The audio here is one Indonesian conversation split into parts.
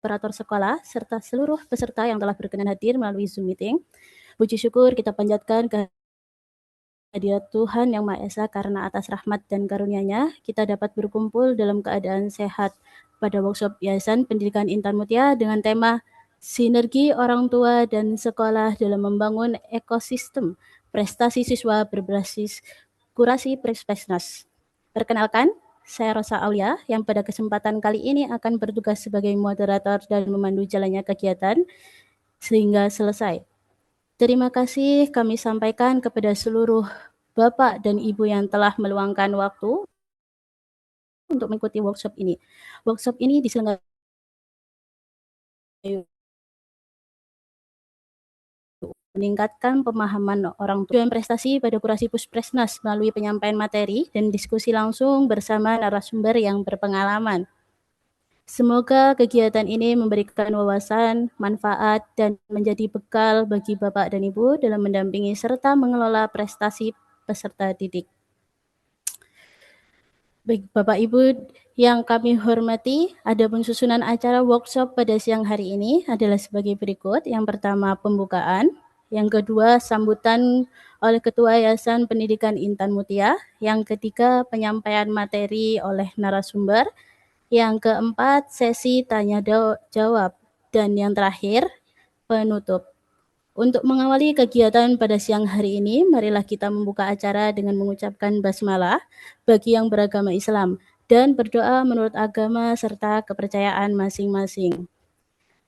operator sekolah, serta seluruh peserta yang telah berkenan hadir melalui Zoom Meeting. Puji syukur kita panjatkan kehadirat Tuhan Yang Maha Esa karena atas rahmat dan karunia-Nya kita dapat berkumpul dalam keadaan sehat pada workshop Yayasan Pendidikan Intan Mutia dengan tema Sinergi Orang Tua dan Sekolah dalam Membangun Ekosistem Prestasi Siswa Berbasis Kurasi Prespesnas. Perkenalkan, saya Rosa Aulia yang pada kesempatan kali ini akan bertugas sebagai moderator dan memandu jalannya kegiatan sehingga selesai. Terima kasih kami sampaikan kepada seluruh Bapak dan Ibu yang telah meluangkan waktu untuk mengikuti workshop ini. Workshop ini diselenggarakan meningkatkan pemahaman orang tua dan prestasi pada kurasi Puspresnas melalui penyampaian materi dan diskusi langsung bersama narasumber yang berpengalaman. Semoga kegiatan ini memberikan wawasan, manfaat, dan menjadi bekal bagi Bapak dan Ibu dalam mendampingi serta mengelola prestasi peserta didik. Baik Bapak Ibu yang kami hormati, adapun susunan acara workshop pada siang hari ini adalah sebagai berikut. Yang pertama pembukaan, yang kedua sambutan oleh Ketua Yayasan Pendidikan Intan Mutia, yang ketiga penyampaian materi oleh narasumber, yang keempat sesi tanya jawab, dan yang terakhir penutup. Untuk mengawali kegiatan pada siang hari ini, marilah kita membuka acara dengan mengucapkan basmalah bagi yang beragama Islam dan berdoa menurut agama serta kepercayaan masing-masing.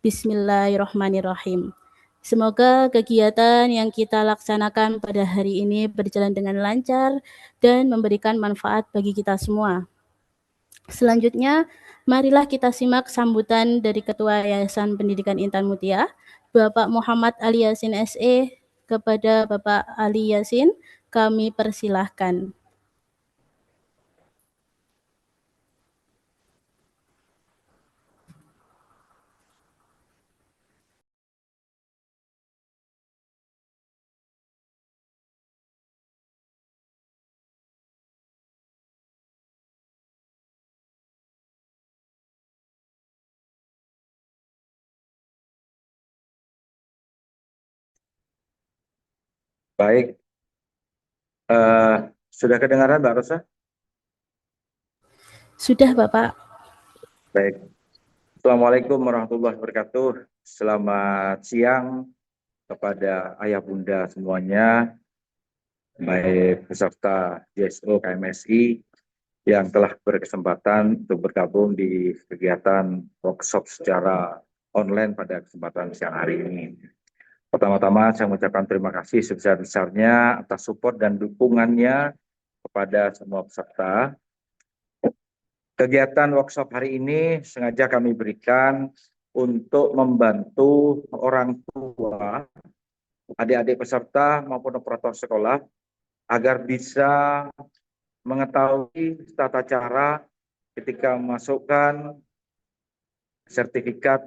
Bismillahirrahmanirrahim. Semoga kegiatan yang kita laksanakan pada hari ini berjalan dengan lancar dan memberikan manfaat bagi kita semua. Selanjutnya, marilah kita simak sambutan dari Ketua Yayasan Pendidikan Intan Mutia, Bapak Muhammad Ali Yasin SE. Kepada Bapak Ali Yasin, kami persilahkan. Baik, sudah kedengaran Mbak Rosa? Sudah Bapak. Baik, Assalamualaikum warahmatullahi wabarakatuh. Selamat siang kepada ayah bunda semuanya, baik peserta JSO KMSI yang telah berkesempatan untuk bergabung di kegiatan workshop secara online pada kesempatan siang hari ini. Pertama-tama saya mengucapkan terima kasih sebesar-besarnya atas support dan dukungannya kepada semua peserta. Kegiatan workshop hari ini sengaja kami berikan untuk membantu orang tua, adik-adik peserta maupun operator sekolah agar bisa mengetahui tata cara ketika memasukkan sertifikat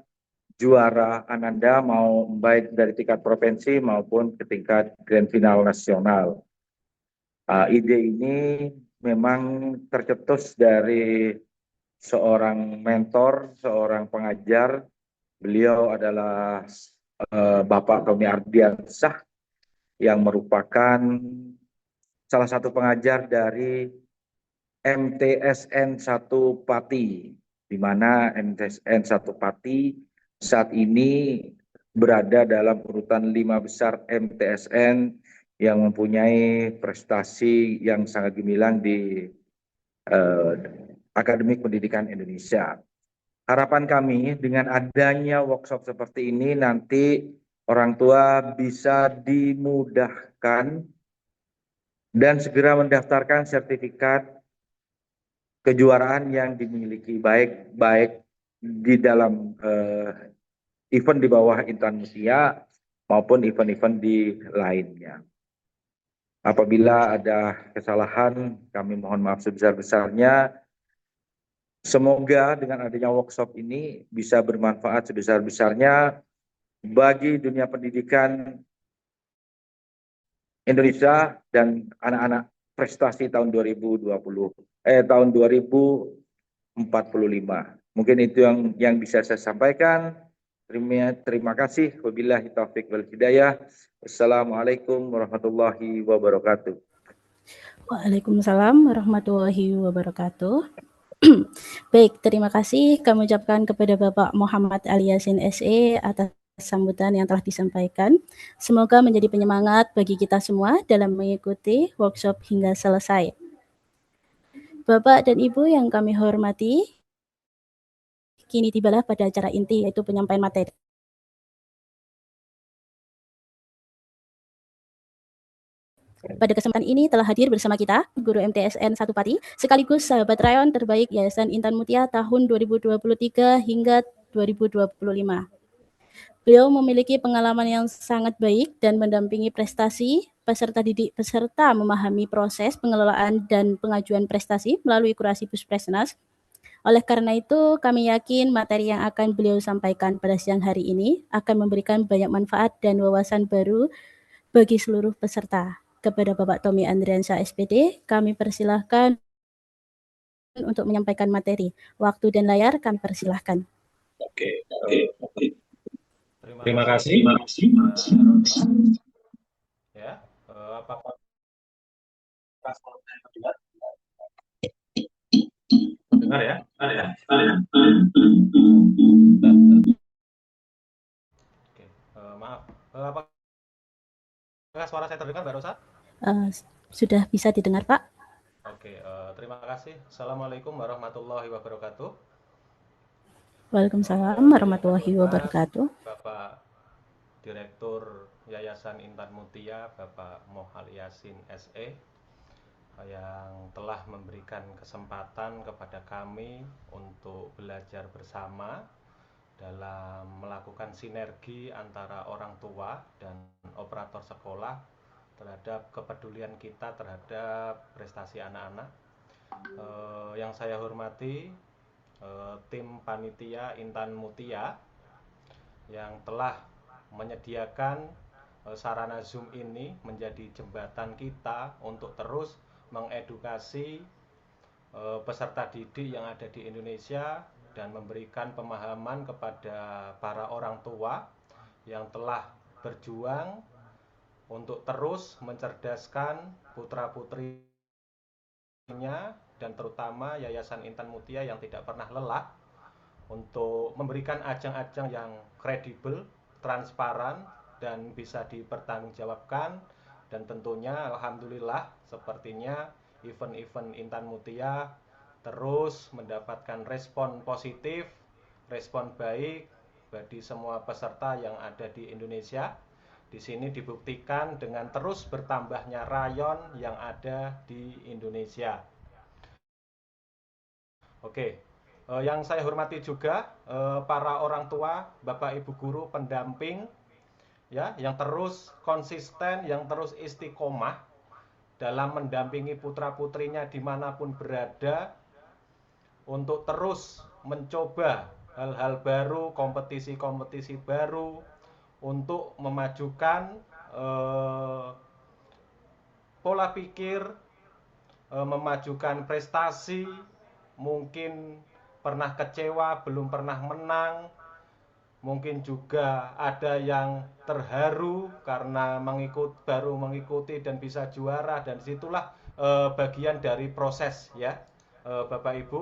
juara Ananda mau baik dari tingkat provinsi maupun ke tingkat grand final nasional. Ide ini memang tercetus dari seorang mentor, seorang pengajar. Beliau adalah Bapak Tommy Ardiansah yang merupakan salah satu pengajar dari MTSN 1 Pati, di mana MTSN 1 Pati saat ini berada dalam urutan 5 besar MTSN yang mempunyai prestasi yang sangat gemilang di akademik pendidikan Indonesia. Harapan kami dengan adanya workshop seperti ini nanti orang tua bisa dimudahkan dan segera mendaftarkan sertifikat kejuaraan yang dimiliki baik di dalam event di bawah Intan Mutia maupun event-event di lainnya. Apabila ada kesalahan, kami mohon maaf sebesar-besarnya. Semoga dengan adanya workshop ini bisa bermanfaat sebesar-besarnya bagi dunia pendidikan Indonesia dan anak-anak prestasi tahun 2045. Mungkin itu yang bisa saya sampaikan. Terima kasih. Wabillahi taufik wal hidayah. Assalamualaikum warahmatullahi wabarakatuh. Waalaikumsalam warahmatullahi wabarakatuh. Baik, terima kasih kami ucapkan kepada Bapak Muhammad Ali Yasin SE atas sambutan yang telah disampaikan. Semoga menjadi penyemangat bagi kita semua dalam mengikuti workshop hingga selesai. Bapak dan Ibu yang kami hormati, kini tibalah pada acara inti, yaitu penyampaian materi. Pada kesempatan ini telah hadir bersama kita Guru MTSN 1 Pati, sekaligus sahabat rayon terbaik Yayasan Intan Mutia tahun 2023 hingga 2025. Beliau memiliki pengalaman yang sangat baik dan mendampingi prestasi peserta didik peserta memahami proses pengelolaan dan pengajuan prestasi melalui kurasi Puspresnas. Oleh karena itu, kami yakin materi yang akan beliau sampaikan pada siang hari ini akan memberikan banyak manfaat dan wawasan baru bagi seluruh peserta. Kepada Bapak Tommy Andriansyah SPD, kami persilahkan untuk menyampaikan materi. Waktu dan layar kami persilahkan. Oke. Terima kasih. Ya, apakah dengar ya? Oke, maaf. Apakah suara saya terdengar, Mbak Rosa? Sudah bisa didengar, Pak? Oke, terima kasih. Assalamualaikum warahmatullahi wabarakatuh. Waalaikumsalam warahmatullahi wabarakatuh. Bapak Direktur Yayasan Intan Mutia, Bapak Moh Ali Yasin SE, yang telah memberikan kesempatan kepada kami untuk belajar bersama dalam melakukan sinergi antara orang tua dan operator sekolah terhadap kepedulian kita terhadap prestasi anak-anak. Yang saya hormati tim panitia Intan Mutia yang telah menyediakan sarana Zoom ini menjadi jembatan kita untuk terus mengedukasi peserta didik yang ada di Indonesia dan memberikan pemahaman kepada para orang tua yang telah berjuang untuk terus mencerdaskan putra-putrinya dan terutama Yayasan Intan Mutia yang tidak pernah lelah untuk memberikan ajang-ajang yang kredibel, transparan, dan bisa dipertanggungjawabkan. Dan tentunya Alhamdulillah sepertinya event-event Intan Mutia terus mendapatkan respon positif, respon baik bagi semua peserta yang ada di Indonesia. Di sini dibuktikan dengan terus bertambahnya rayon yang ada di Indonesia. Oke, yang saya hormati juga para orang tua, Bapak Ibu guru, pendamping, ya, yang terus konsisten, yang terus istiqomah dalam mendampingi putra-putrinya dimanapun berada untuk terus mencoba hal-hal baru, kompetisi-kompetisi baru untuk memajukan pola pikir, memajukan prestasi, mungkin pernah kecewa, belum pernah menang, mungkin juga ada yang terharu karena baru mengikuti dan bisa juara, dan disitulah bagian dari proses ya. Bapak Ibu,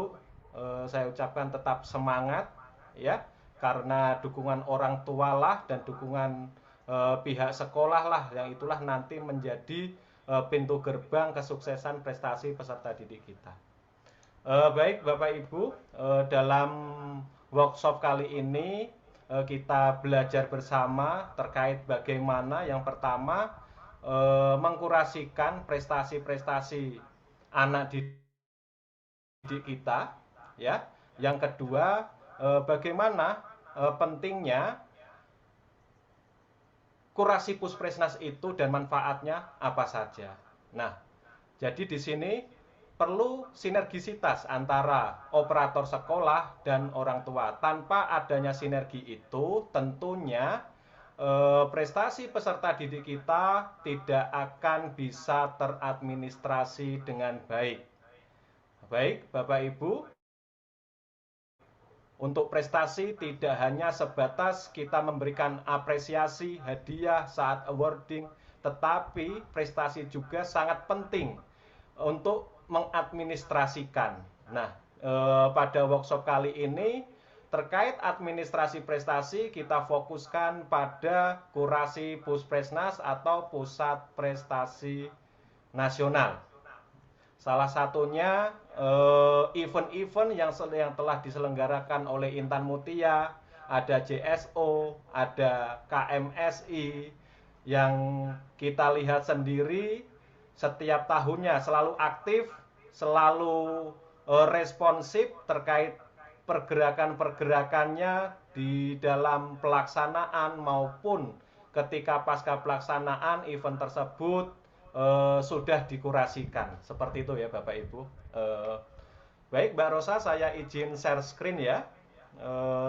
saya ucapkan tetap semangat ya, karena dukungan orang tua lah dan dukungan pihak sekolah lah yang itulah nanti menjadi pintu gerbang kesuksesan prestasi peserta didik kita. Baik Bapak Ibu, dalam workshop kali ini kita belajar bersama terkait bagaimana yang pertama mengkurasikan prestasi-prestasi anak didik kita, ya. Yang kedua, bagaimana pentingnya kurasi Puspresnas itu dan manfaatnya apa saja. Nah, jadi di sini perlu sinergisitas antara operator sekolah dan orang tua. Tanpa adanya sinergi itu, tentunya prestasi peserta didik kita tidak akan bisa teradministrasi dengan baik. Baik, Bapak Ibu, Untuk prestasi tidak hanya sebatas kita memberikan apresiasi, hadiah saat awarding, tetapi prestasi juga sangat penting untuk mengadministrasikan. Nah, pada workshop kali ini terkait administrasi prestasi kita fokuskan pada kurasi Puspresnas atau Pusat Prestasi Nasional. Salah satunya event-event yang telah diselenggarakan oleh Intan Mutia, ada JSO, ada KMSI, yang kita lihat sendiri setiap tahunnya selalu aktif, selalu responsif terkait pergerakan-pergerakannya di dalam pelaksanaan maupun ketika pasca pelaksanaan event tersebut sudah dikurasikan. Seperti itu ya Bapak Ibu. Baik Mbak Rosa, saya izin share screen ya.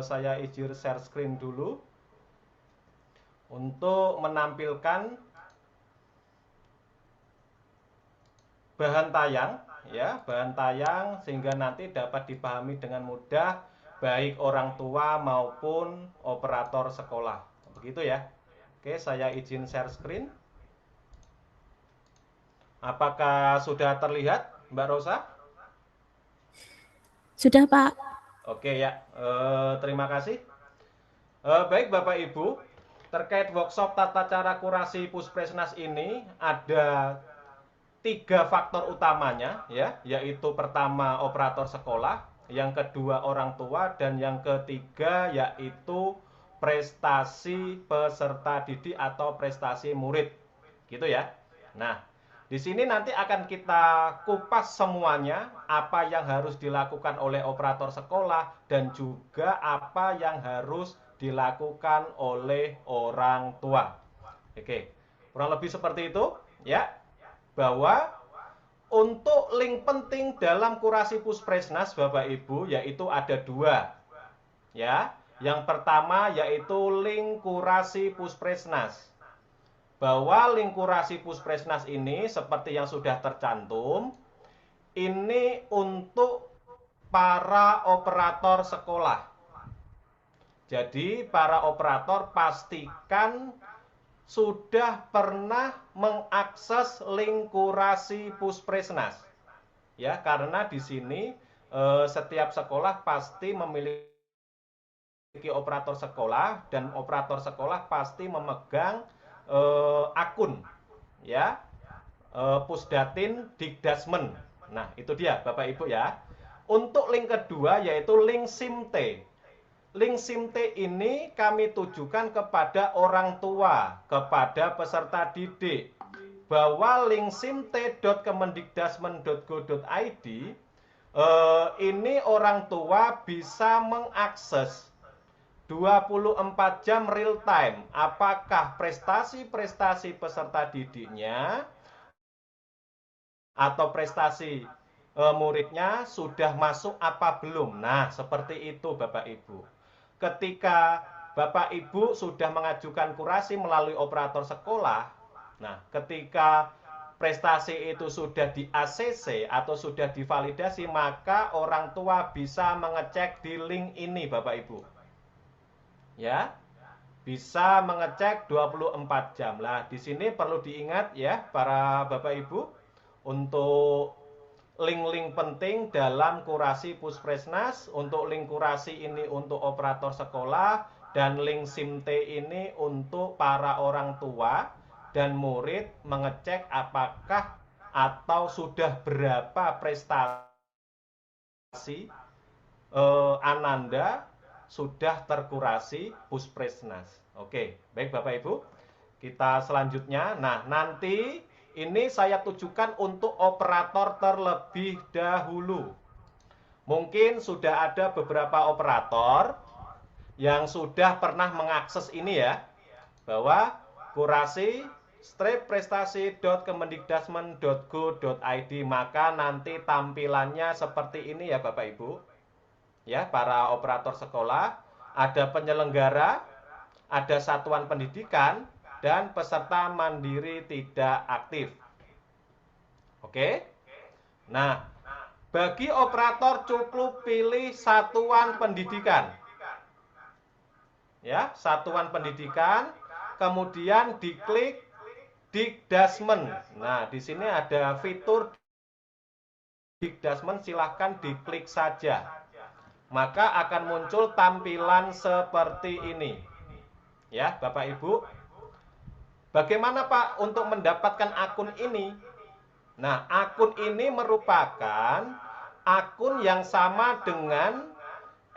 Saya izin share screen dulu untuk menampilkan bahan tayang ya, bahan tayang sehingga nanti dapat dipahami dengan mudah baik orang tua maupun operator sekolah. Begitu ya. Oke, saya izin share screen. Apakah sudah terlihat, Mbak Rosa? Sudah, Pak. Oke ya, terima kasih. Baik Bapak Ibu, terkait workshop tata cara kurasi Puspresnas ini ada 3 faktor utamanya ya, yaitu pertama operator sekolah, yang kedua orang tua, dan yang ketiga yaitu prestasi peserta didik atau prestasi murid. Gitu ya. Nah, di sini nanti akan kita kupas semuanya, apa yang harus dilakukan oleh operator sekolah dan juga apa yang harus dilakukan oleh orang tua. Oke, kurang lebih seperti itu ya. Bahwa untuk link penting dalam kurasi Puspresnas Bapak Ibu yaitu ada 2. Ya. Yang pertama yaitu link kurasi Puspresnas. Bahwa link kurasi Puspresnas ini seperti yang sudah tercantum, ini untuk para operator sekolah. Jadi para operator pastikan sudah pernah mengakses link kurasi Puspresnas. Ya, karena di sini setiap sekolah pasti memiliki operator sekolah dan operator sekolah pasti memegang akun ya, Pusdatin Dikdasmen. Nah, itu dia Bapak Ibu ya. Untuk link kedua yaitu link SIMT. Link SIMT ini kami tujukan kepada orang tua, kepada peserta didik, bahwa link simt.kemendikdasmen.go.id ini orang tua bisa mengakses 24 jam real time apakah prestasi-prestasi peserta didiknya atau prestasi muridnya sudah masuk apa belum. Nah, seperti itu Bapak Ibu. Ketika Bapak Ibu sudah mengajukan kurasi melalui operator sekolah, nah ketika prestasi itu sudah di ACC atau sudah divalidasi, maka orang tua bisa mengecek di link ini Bapak Ibu. Ya, bisa mengecek 24 jam. Lah, di sini perlu diingat ya para Bapak Ibu, untuk link-link penting dalam kurasi Puspresnas, untuk link kurasi ini untuk operator sekolah, dan link SIMT ini untuk para orang tua dan murid mengecek apakah atau sudah berapa prestasi Ananda sudah terkurasi Puspresnas. Oke, baik Bapak Ibu. Kita selanjutnya, nah nanti ini saya tujukan untuk operator terlebih dahulu. Mungkin sudah ada beberapa operator yang sudah pernah mengakses ini ya, bahwa kurasi prestasi.kemendikdasmen.go.id, maka nanti tampilannya seperti ini ya Bapak Ibu. Ya, para operator sekolah, ada penyelenggara, ada satuan pendidikan, dan peserta mandiri tidak aktif. Oke. Nah, Bagi operator cukup pilih satuan pendidikan. Ya, satuan pendidikan, kemudian diklik Dikdasmen. Nah, di sini ada fitur Dikdasmen, silahkan diklik saja. Maka akan muncul tampilan seperti ini. Ya, Bapak Ibu. Bagaimana Pak untuk mendapatkan akun ini? Nah, akun ini merupakan akun yang sama dengan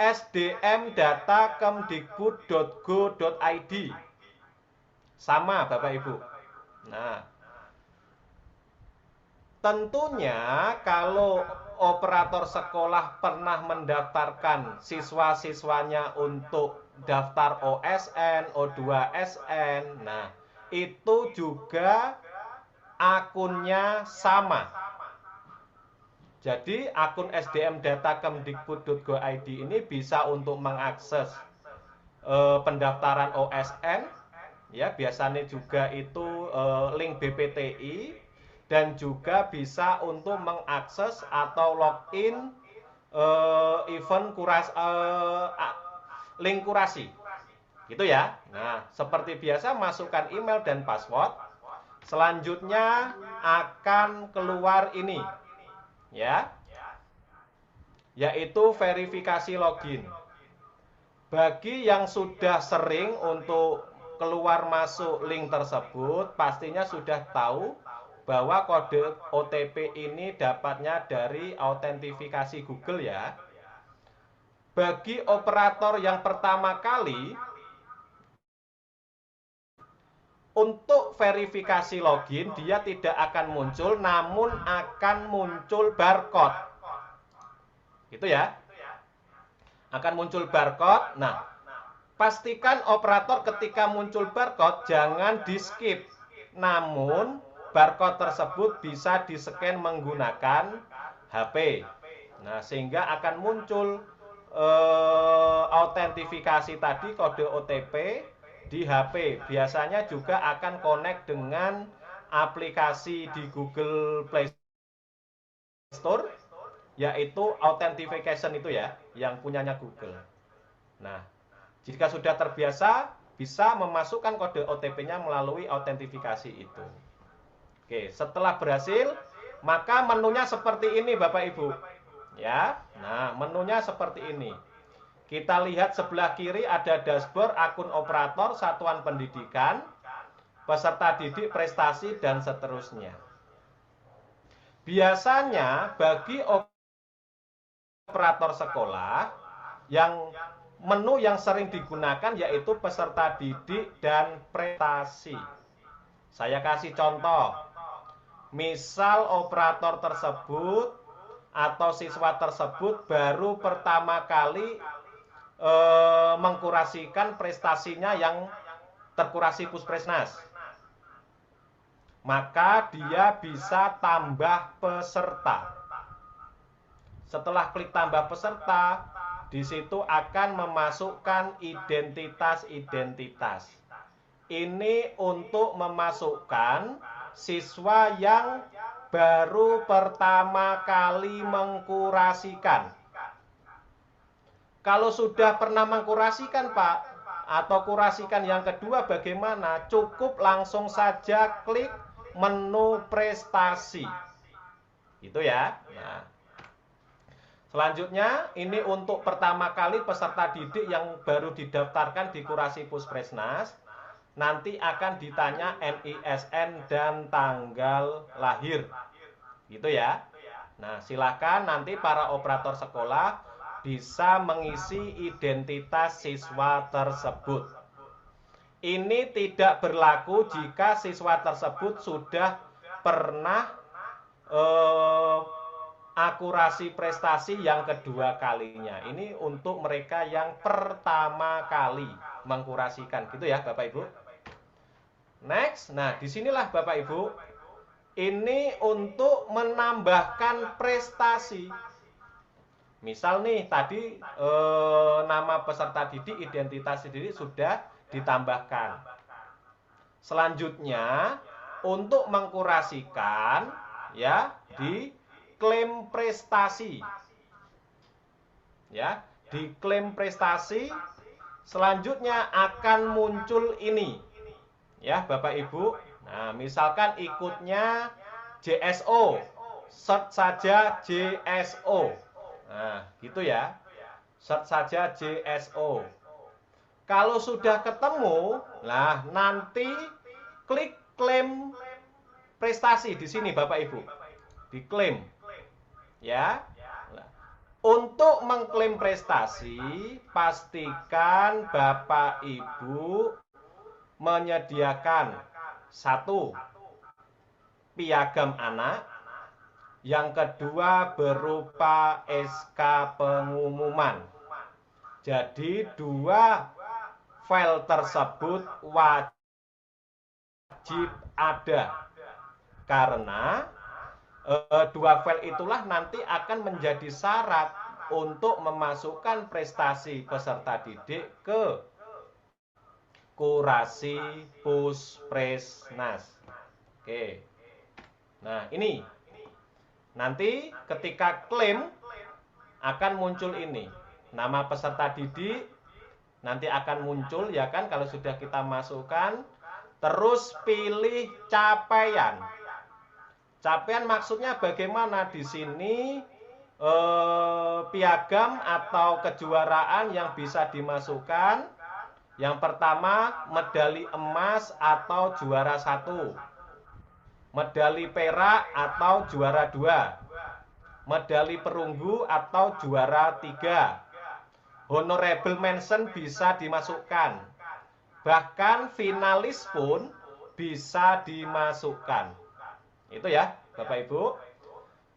sdmdata.kemdikbud.go.id. Sama Bapak Ibu. Nah, tentunya kalau operator sekolah pernah mendaftarkan siswa-siswanya untuk daftar OSN, O2SN, nah itu juga akunnya sama. Jadi akun sdmdata.kemdikbud.go.id ini bisa untuk mengakses pendaftaran OSN, ya biasanya juga itu link BPTI, dan juga bisa untuk mengakses atau login event link kurasi, gitu ya. Nah, seperti biasa masukkan email dan password. Selanjutnya akan keluar ini, ya, yaitu verifikasi login. Bagi yang sudah sering untuk keluar masuk link tersebut, pastinya sudah tahu bahwa kode OTP ini dapatnya dari autentifikasi Google ya. Bagi operator yang pertama kali, untuk verifikasi login dia tidak akan muncul, namun akan muncul barcode. Gitu ya. Akan muncul barcode. Nah, pastikan operator ketika muncul barcode jangan di-skip. Namun, barcode tersebut bisa di-scan menggunakan HP. Nah, sehingga akan muncul autentifikasi tadi, kode OTP di HP. Biasanya juga akan connect dengan aplikasi di Google Play Store, yaitu authentication itu ya, yang punyanya Google. Nah, jika sudah terbiasa, bisa memasukkan kode OTP-nya melalui autentifikasi itu. Oke, setelah berhasil, maka menunya seperti ini Bapak Ibu. Ya, nah menunya seperti ini. Kita lihat sebelah kiri ada dashboard akun operator, satuan pendidikan, peserta didik, prestasi, dan seterusnya. Biasanya bagi operator sekolah, yang menu yang sering digunakan yaitu peserta didik dan prestasi. Saya kasih contoh. Misal operator tersebut atau siswa tersebut baru pertama kali mengkurasikan prestasinya yang terkurasi Puspresnas. Maka dia bisa tambah peserta. Setelah klik tambah peserta, di situ akan memasukkan identitas-identitas. Ini untuk memasukkan siswa yang baru pertama kali mengkurasikan. Kalau sudah pernah mengkurasikan Pak, atau kurasikan yang kedua bagaimana? Cukup langsung saja klik menu prestasi. Itu ya. Nah, selanjutnya ini untuk pertama kali peserta didik yang baru didaftarkan di kurasi Puspresnas. Nanti akan ditanya NISN dan tanggal lahir. Gitu ya. Nah, silakan nanti para operator sekolah bisa mengisi identitas siswa tersebut. Ini tidak berlaku jika siswa tersebut sudah pernah akurasi prestasi yang kedua kalinya. Ini untuk mereka yang pertama kali mengkurasikan. Gitu ya Bapak Ibu. Next, nah disinilah Bapak Ibu, ini untuk menambahkan prestasi. Misal nih tadi nama peserta didik, identitas didik sudah ditambahkan. Selanjutnya untuk mengkurasikan ya di diklaim prestasi. Ya, diklaim prestasi, selanjutnya akan muncul ini. Ya, Bapak Ibu. Nah, misalkan ikutnya JSO, search saja JSO. Nah, gitu ya. Search saja JSO. Kalau sudah ketemu, nah nanti klik klaim prestasi di sini Bapak Ibu. Diklaim. Ya. Untuk mengklaim prestasi, pastikan Bapak Ibu menyediakan satu, piagam anak. Yang kedua berupa SK pengumuman. Jadi dua file tersebut wajib ada. Karena dua file itulah nanti akan menjadi syarat untuk memasukkan prestasi peserta didik ke kurasi Puspresnas. Oke. Nah, ini. Nanti ketika klaim akan muncul ini. Nama peserta didik nanti akan muncul ya kan kalau sudah kita masukkan. Terus pilih capaian. Capaian maksudnya bagaimana di sini piagam atau kejuaraan yang bisa dimasukkan. Yang pertama medali emas atau juara 1. Medali perak atau juara 2. Medali perunggu atau juara 3. Honorable mention bisa dimasukkan. Bahkan finalis pun bisa dimasukkan. Itu ya, Bapak Ibu.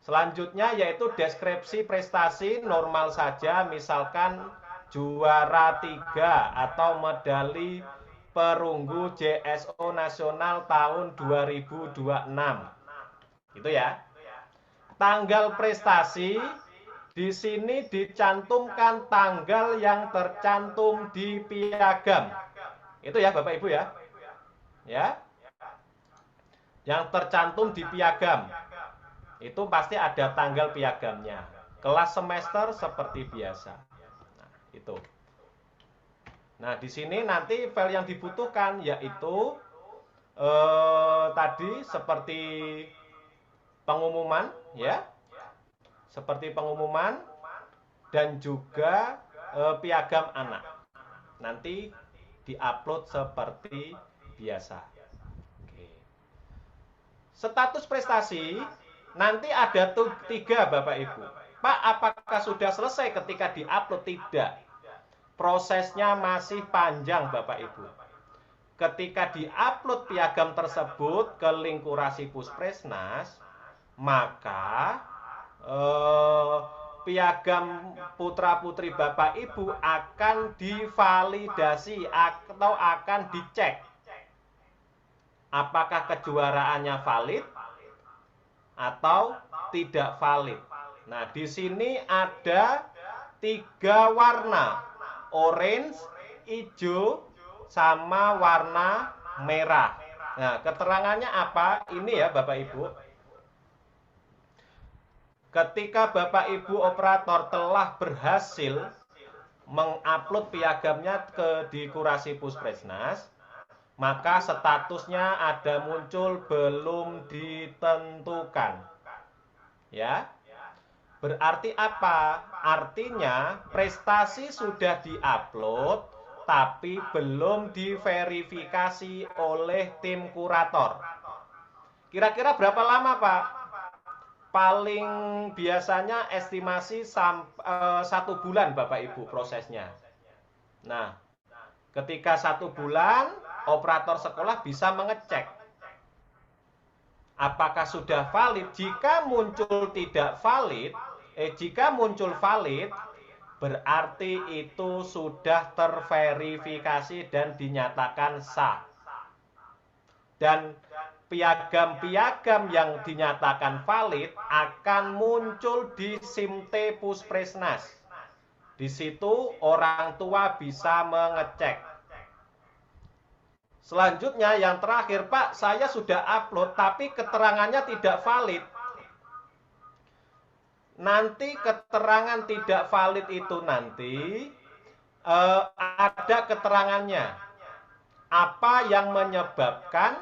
Selanjutnya yaitu deskripsi prestasi normal saja, misalkan juara 3 atau medali perunggu JSO nasional tahun 2026. Itu ya. Tanggal prestasi di sini dicantumkan tanggal yang tercantum di piagam. Itu ya Bapak Ibu ya. Ya. Yang tercantum di piagam. Itu pasti ada tanggal piagamnya. Kelas semester seperti biasa. Nah, itu. Nah, di sini nanti file yang dibutuhkan yaitu tadi seperti pengumuman ya. Seperti pengumuman dan juga piagam anak. Nanti diupload seperti biasa. Oke. Status prestasi nanti ada 3 Bapak Ibu. Pak, apakah sudah selesai ketika diupload? Tidak. Prosesnya masih panjang Bapak Ibu. Ketika diupload piagam tersebut ke link kurasi Puspresnas, maka piagam putra-putri Bapak Ibu akan divalidasi atau akan dicek. Apakah kejuaraannya valid atau tidak valid. Nah, di sini ada 3 warna. Orange, hijau, sama warna merah. Nah, keterangannya apa? Ini ya Bapak Ibu. Ketika Bapak Ibu operator telah berhasil mengupload piagamnya di kurasi Puspresnas, maka statusnya ada muncul belum ditentukan. Ya. Berarti apa? Artinya prestasi sudah diupload tapi belum diverifikasi oleh tim kurator. Kira-kira berapa lama, Pak? Paling biasanya estimasi 1 bulan Bapak Ibu prosesnya. Nah, ketika 1 bulan operator sekolah bisa mengecek apakah sudah valid. Jika muncul tidak valid, jika muncul valid, berarti itu sudah terverifikasi dan dinyatakan sah. Dan piagam-piagam yang dinyatakan valid akan muncul di SIMT Puspresnas. Di situ orang tua bisa mengecek. Selanjutnya yang terakhir, Pak, saya sudah upload tapi keterangannya tidak valid. nanti keterangan tidak valid itu nanti ada keterangannya. Apa yang menyebabkan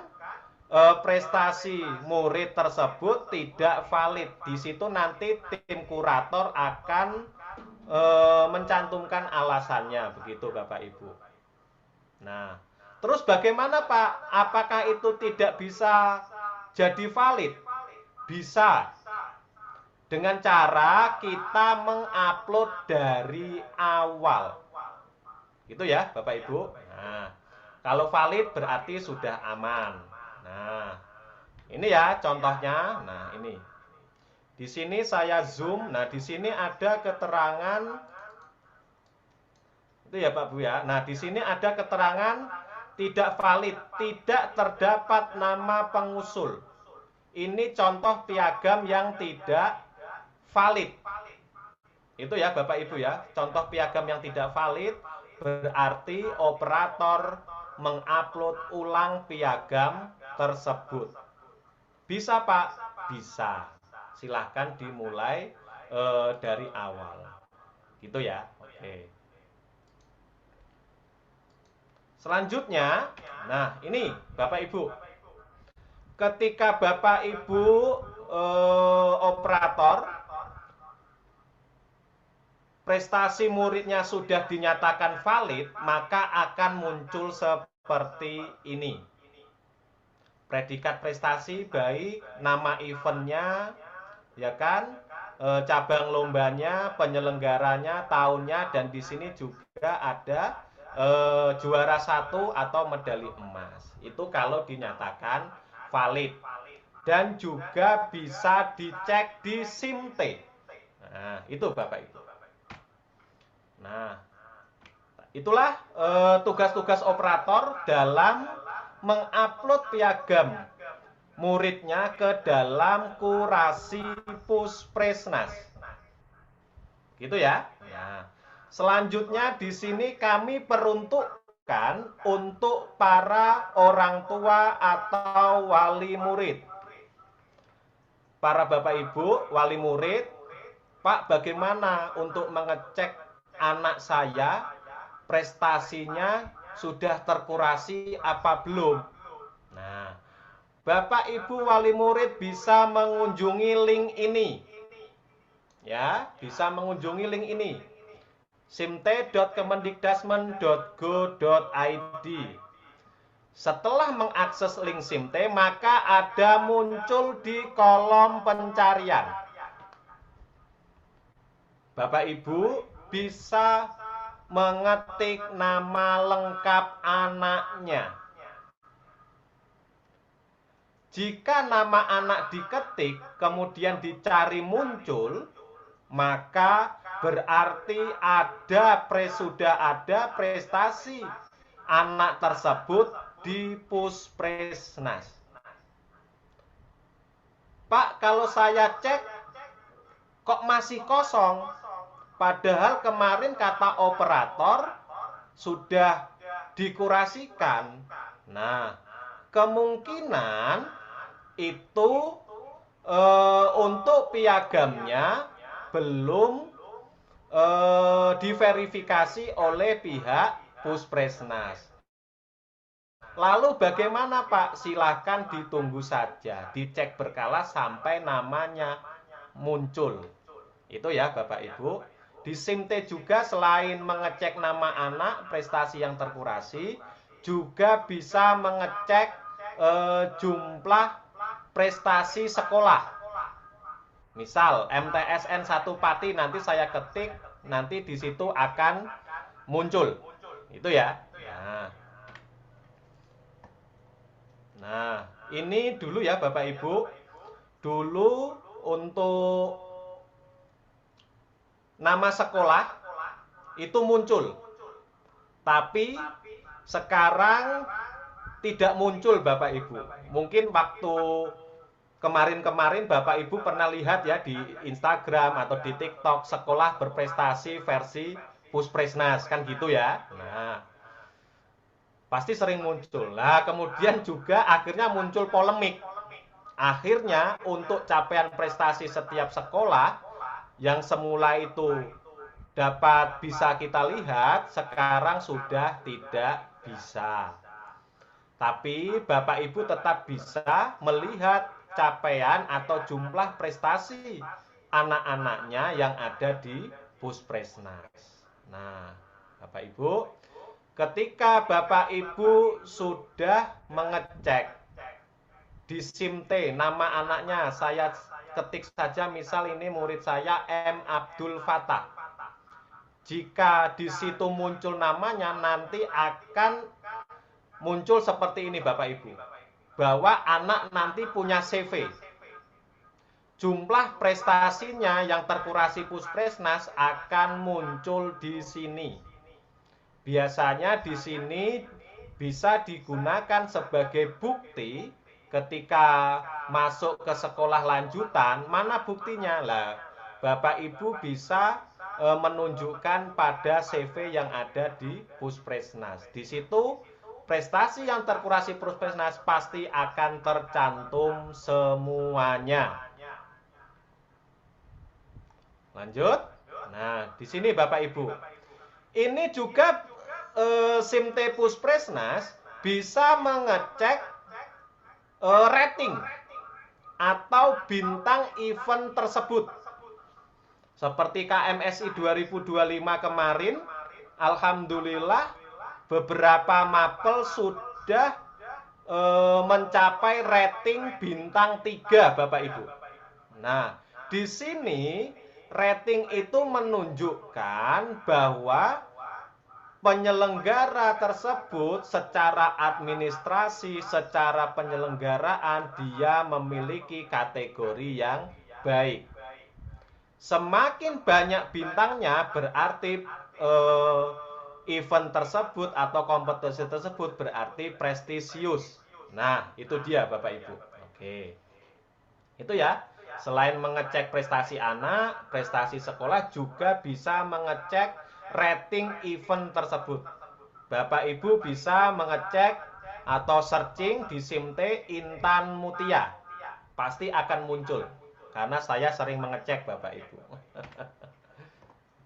prestasi murid tersebut tidak valid? Di situ nanti tim kurator akan mencantumkan alasannya, begitu Bapak Ibu. Nah, terus bagaimana Pak? Apakah itu tidak bisa jadi valid? Bisa. Dengan cara kita mengupload dari awal. Gitu ya Bapak Ibu. Nah, kalau valid berarti sudah aman. Nah, ini ya contohnya. Nah, ini. Di sini saya zoom. Nah, di sini ada keterangan. Itu ya Pak Bu ya. Nah, di sini ada keterangan tidak valid, tidak terdapat nama pengusul. Ini contoh piagam yang tidak valid. Itu ya Bapak Ibu ya. Contoh piagam yang tidak valid berarti operator mengupload ulang piagam tersebut. Bisa Pak? Bisa. Silahkan dimulai dari awal. Gitu ya. Oke. Selanjutnya, nah ini Bapak Ibu. Ketika Bapak Ibu operator, prestasi muridnya sudah dinyatakan valid, maka akan muncul seperti ini. Predikat prestasi baik nama eventnya, ya kan, cabang lombanya, penyelenggaranya, tahunnya, dan di sini juga ada juara 1 atau medali emas. Itu kalau dinyatakan valid. Dan juga bisa dicek di SIMT. Nah, itu Bapak Ibu. Nah, itulah tugas-tugas operator dalam mengupload piagam muridnya ke dalam kurasi Puspresnas. Gitu ya. Nah, selanjutnya di sini kami peruntukkan untuk para orang tua atau wali murid. Para Bapak Ibu, wali murid, Pak, bagaimana untuk mengecek anak saya prestasinya sudah terkurasi apa belum? Nah, Bapak Ibu wali murid bisa mengunjungi link ini. Ya, bisa mengunjungi link ini. simte.kemendikdasmen.go.id. Setelah mengakses link SIMT, maka ada muncul di kolom pencarian. Bapak Ibu bisa mengetik nama lengkap anaknya. Jika nama anak diketik, kemudian dicari muncul, maka berarti sudah ada prestasi anak tersebut di Puspresnas. Pak, kalau saya cek, kok masih kosong? Padahal kemarin kata operator sudah dikurasikan. Nah, kemungkinan itu untuk piagamnya belum diverifikasi oleh pihak Puspresnas. Lalu bagaimana Pak? Silahkan ditunggu saja, dicek berkala sampai namanya muncul. Itu ya Bapak Ibu. Di SIMT juga selain mengecek nama anak, prestasi yang terkurasi, juga bisa mengecek jumlah prestasi sekolah. Misal MTSN 1 Pati, nanti saya ketik, nanti di situ akan muncul. Itu ya. Nah, ini dulu ya Bapak Ibu. Dulu untuk nama sekolah itu muncul. Tapi sekarang tidak muncul Bapak Ibu. Mungkin waktu kemarin-kemarin Bapak Ibu pernah lihat ya di Instagram atau di TikTok, sekolah berprestasi versi Puspresnas, kan gitu ya. Nah, pasti sering muncul. Nah, kemudian juga akhirnya muncul polemik. Akhirnya untuk capaian prestasi setiap sekolah yang semula itu dapat bisa kita lihat, sekarang sudah tidak bisa. Tapi Bapak Ibu tetap bisa melihat capaian atau jumlah prestasi anak-anaknya yang ada di Puspresnas. Nah, Bapak Ibu, ketika Bapak Ibu sudah mengecek di SIMT nama anaknya, saya ketik saja misal ini murid saya M. Abdul Fatah. Jika di situ muncul namanya, nanti akan muncul seperti ini Bapak Ibu. Bahwa anak nanti punya CV. Jumlah prestasinya yang terkurasi Puspresnas akan muncul di sini. Biasanya di sini bisa digunakan sebagai bukti ketika masuk ke sekolah lanjutan. Mana buktinya? Lah, Bapak Ibu bisa menunjukkan pada CV yang ada di Puspresnas. Di situ prestasi yang terkurasi Puspresnas pasti akan tercantum semuanya. Lanjut. Nah, di sini Bapak Ibu. Ini juga SIMT Puspresnas bisa mengecek rating atau bintang event tersebut. Seperti KMSI 2025 kemarin, alhamdulillah beberapa mapel sudah mencapai rating bintang 3 Bapak Ibu. Nah, di sini rating itu menunjukkan bahwa penyelenggara tersebut secara administrasi, secara penyelenggaraan dia memiliki kategori yang baik. Semakin banyak bintangnya berarti event tersebut atau kompetisi tersebut berarti prestisius. Nah, itu dia Bapak Ibu. Oke. Itu ya. Selain mengecek prestasi anak, prestasi sekolah juga bisa mengecek rating event tersebut. Bapak Ibu bisa mengecek atau searching di SIMT Intan Mutia. Pasti akan muncul. Karena saya sering mengecek Bapak Ibu.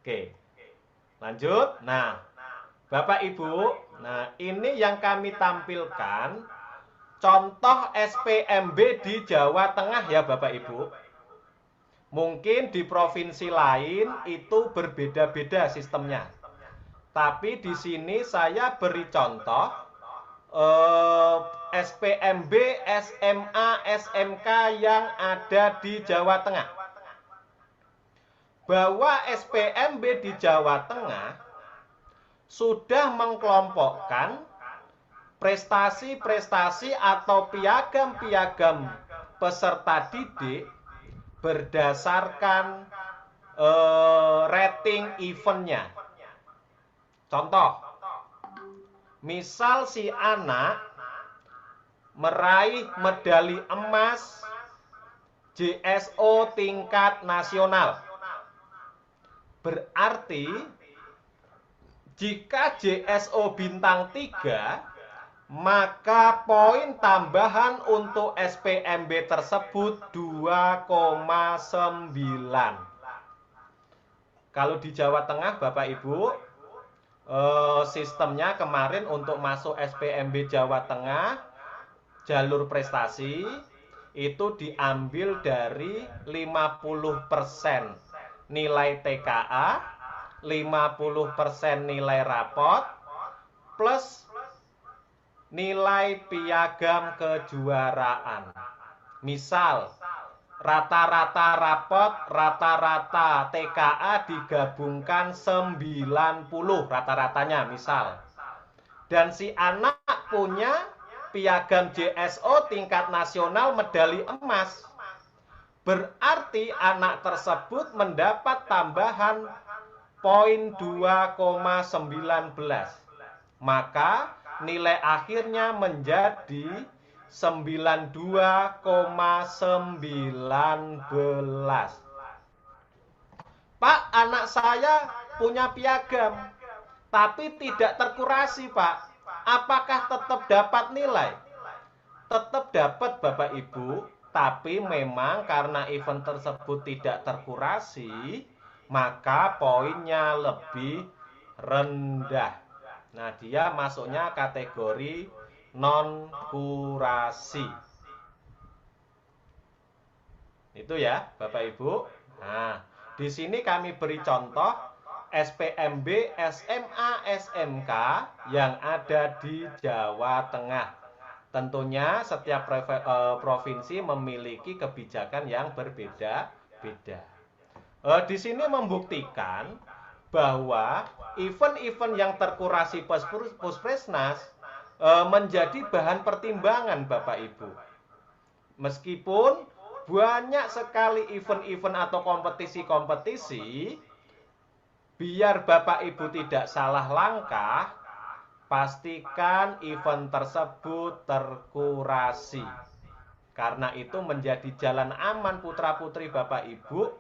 Oke. Lanjut. Nah, Bapak Ibu, nah ini yang kami tampilkan contoh SPMB di Jawa Tengah ya Bapak Ibu. Mungkin di provinsi lain itu berbeda-beda sistemnya. Tapi di sini saya beri contoh SPMB, SMA, SMK yang ada di Jawa Tengah. Bahwa SPMB di Jawa Tengah sudah mengkelompokkan prestasi-prestasi atau piagam-piagam peserta didik berdasarkan rating eventnya. Contoh, misal si anak meraih medali emas JSO tingkat nasional. Berarti jika JSO bintang 3, maka poin tambahan untuk SPMB tersebut 2,9. Kalau di Jawa Tengah Bapak Ibu, sistemnya kemarin untuk masuk SPMB Jawa Tengah jalur prestasi itu diambil dari 50% nilai TKA, 50% nilai rapot, plus nilai piagam kejuaraan. Misal, rata-rata rapot, rata-rata TKA digabungkan 90 rata-ratanya misal. Dan si anak punya piagam JSO tingkat nasional medali emas. Berarti anak tersebut mendapat tambahan poin 2,19. Maka nilai akhirnya menjadi 92,19. Pak, anak saya punya piagam, tapi tidak terkurasi, Pak. Apakah tetap dapat nilai? Tetap dapat, Bapak Ibu, tapi memang karena event tersebut tidak terkurasi, maka poinnya lebih rendah. Nah, dia masuknya kategori non-kurasi. Itu ya, Bapak Ibu. Nah, di sini kami beri contoh SPMB, SMA, SMK yang ada di Jawa Tengah. Tentunya setiap provinsi memiliki kebijakan yang berbeda-beda. Di sini membuktikan bahwa event-event yang terkurasi Puspresnas menjadi bahan pertimbangan Bapak Ibu. Meskipun banyak sekali event-event atau kompetisi-kompetisi, biar Bapak Ibu tidak salah langkah, pastikan event tersebut terkurasi. Karena itu menjadi jalan aman putra-putri Bapak Ibu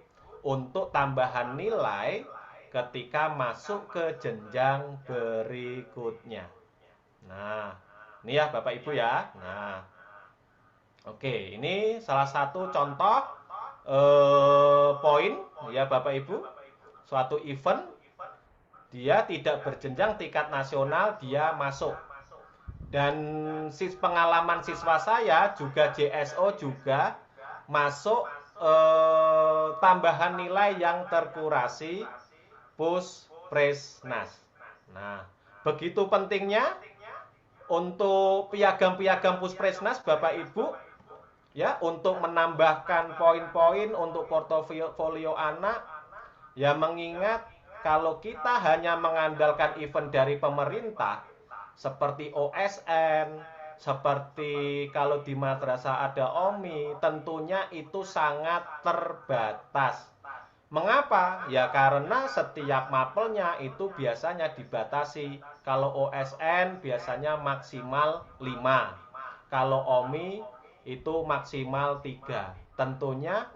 untuk tambahan nilai ketika masuk ke jenjang berikutnya. Nah, ini ya Bapak Ibu ya. Nah, oke, ini salah satu contoh poin ya Bapak Ibu. Suatu event dia tidak berjenjang tingkat nasional, dia masuk. Dan pengalaman siswa saya juga JSO juga masuk tambahan nilai yang terkurasi Puspresnas. Nah, begitu pentingnya untuk piagam-piagam Puspresnas Bapak Ibu ya, untuk menambahkan poin-poin untuk portofolio anak ya, mengingat kalau kita hanya mengandalkan event dari pemerintah seperti OSN, seperti kalau di madrasah ada OMI, tentunya itu sangat terbatas. Mengapa? Ya karena setiap mapelnya itu biasanya dibatasi. Kalau OSN biasanya maksimal 5. Kalau OMI itu maksimal 3. Tentunya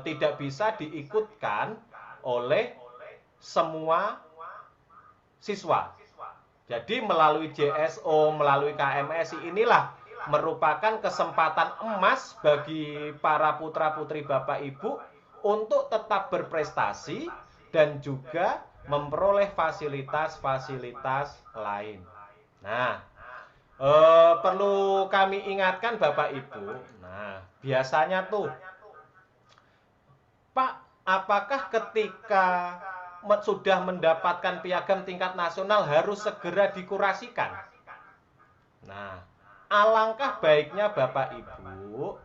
tidak bisa diikutkan oleh semua siswa. Jadi melalui JSO, melalui KMSI inilah merupakan kesempatan emas bagi para putra-putri Bapak Ibu untuk tetap berprestasi dan juga memperoleh fasilitas-fasilitas lain. Nah, perlu kami ingatkan Bapak Ibu, nah biasanya tuh, Pak, apakah ketika sudah mendapatkan piagam tingkat nasional harus segera dikurasikan? Nah, alangkah baiknya Bapak Ibu,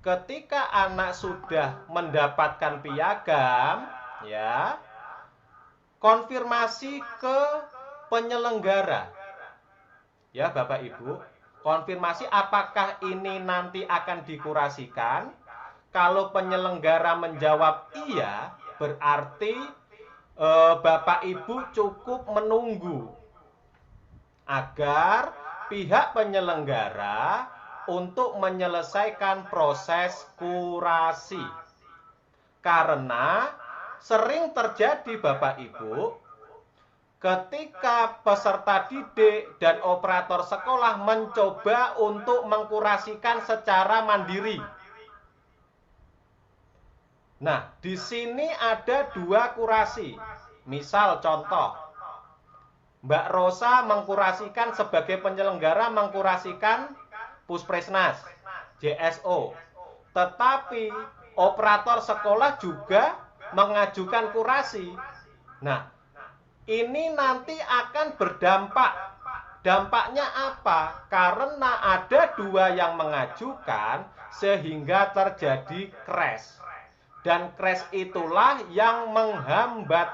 ketika anak sudah mendapatkan piagam, ya, konfirmasi ke penyelenggara. Ya, Bapak Ibu, konfirmasi apakah ini nanti akan dikurasikan. Kalau penyelenggara menjawab iya, berarti Bapak Ibu cukup menunggu agar pihak penyelenggara untuk menyelesaikan proses kurasi. Karena sering terjadi Bapak Ibu, ketika peserta didik dan operator sekolah mencoba untuk mengkurasikan secara mandiri. Nah, di sini ada 2 kurasi. Misal contoh, Mbak Rosa mengkurasikan sebagai penyelenggara, mengkurasikan Puspresnas, JSO. Tetapi operator sekolah juga mengajukan kurasi. Nah, ini nanti akan berdampak. Dampaknya apa? Karena ada 2 yang mengajukan sehingga terjadi crash. Dan crash itulah yang menghambat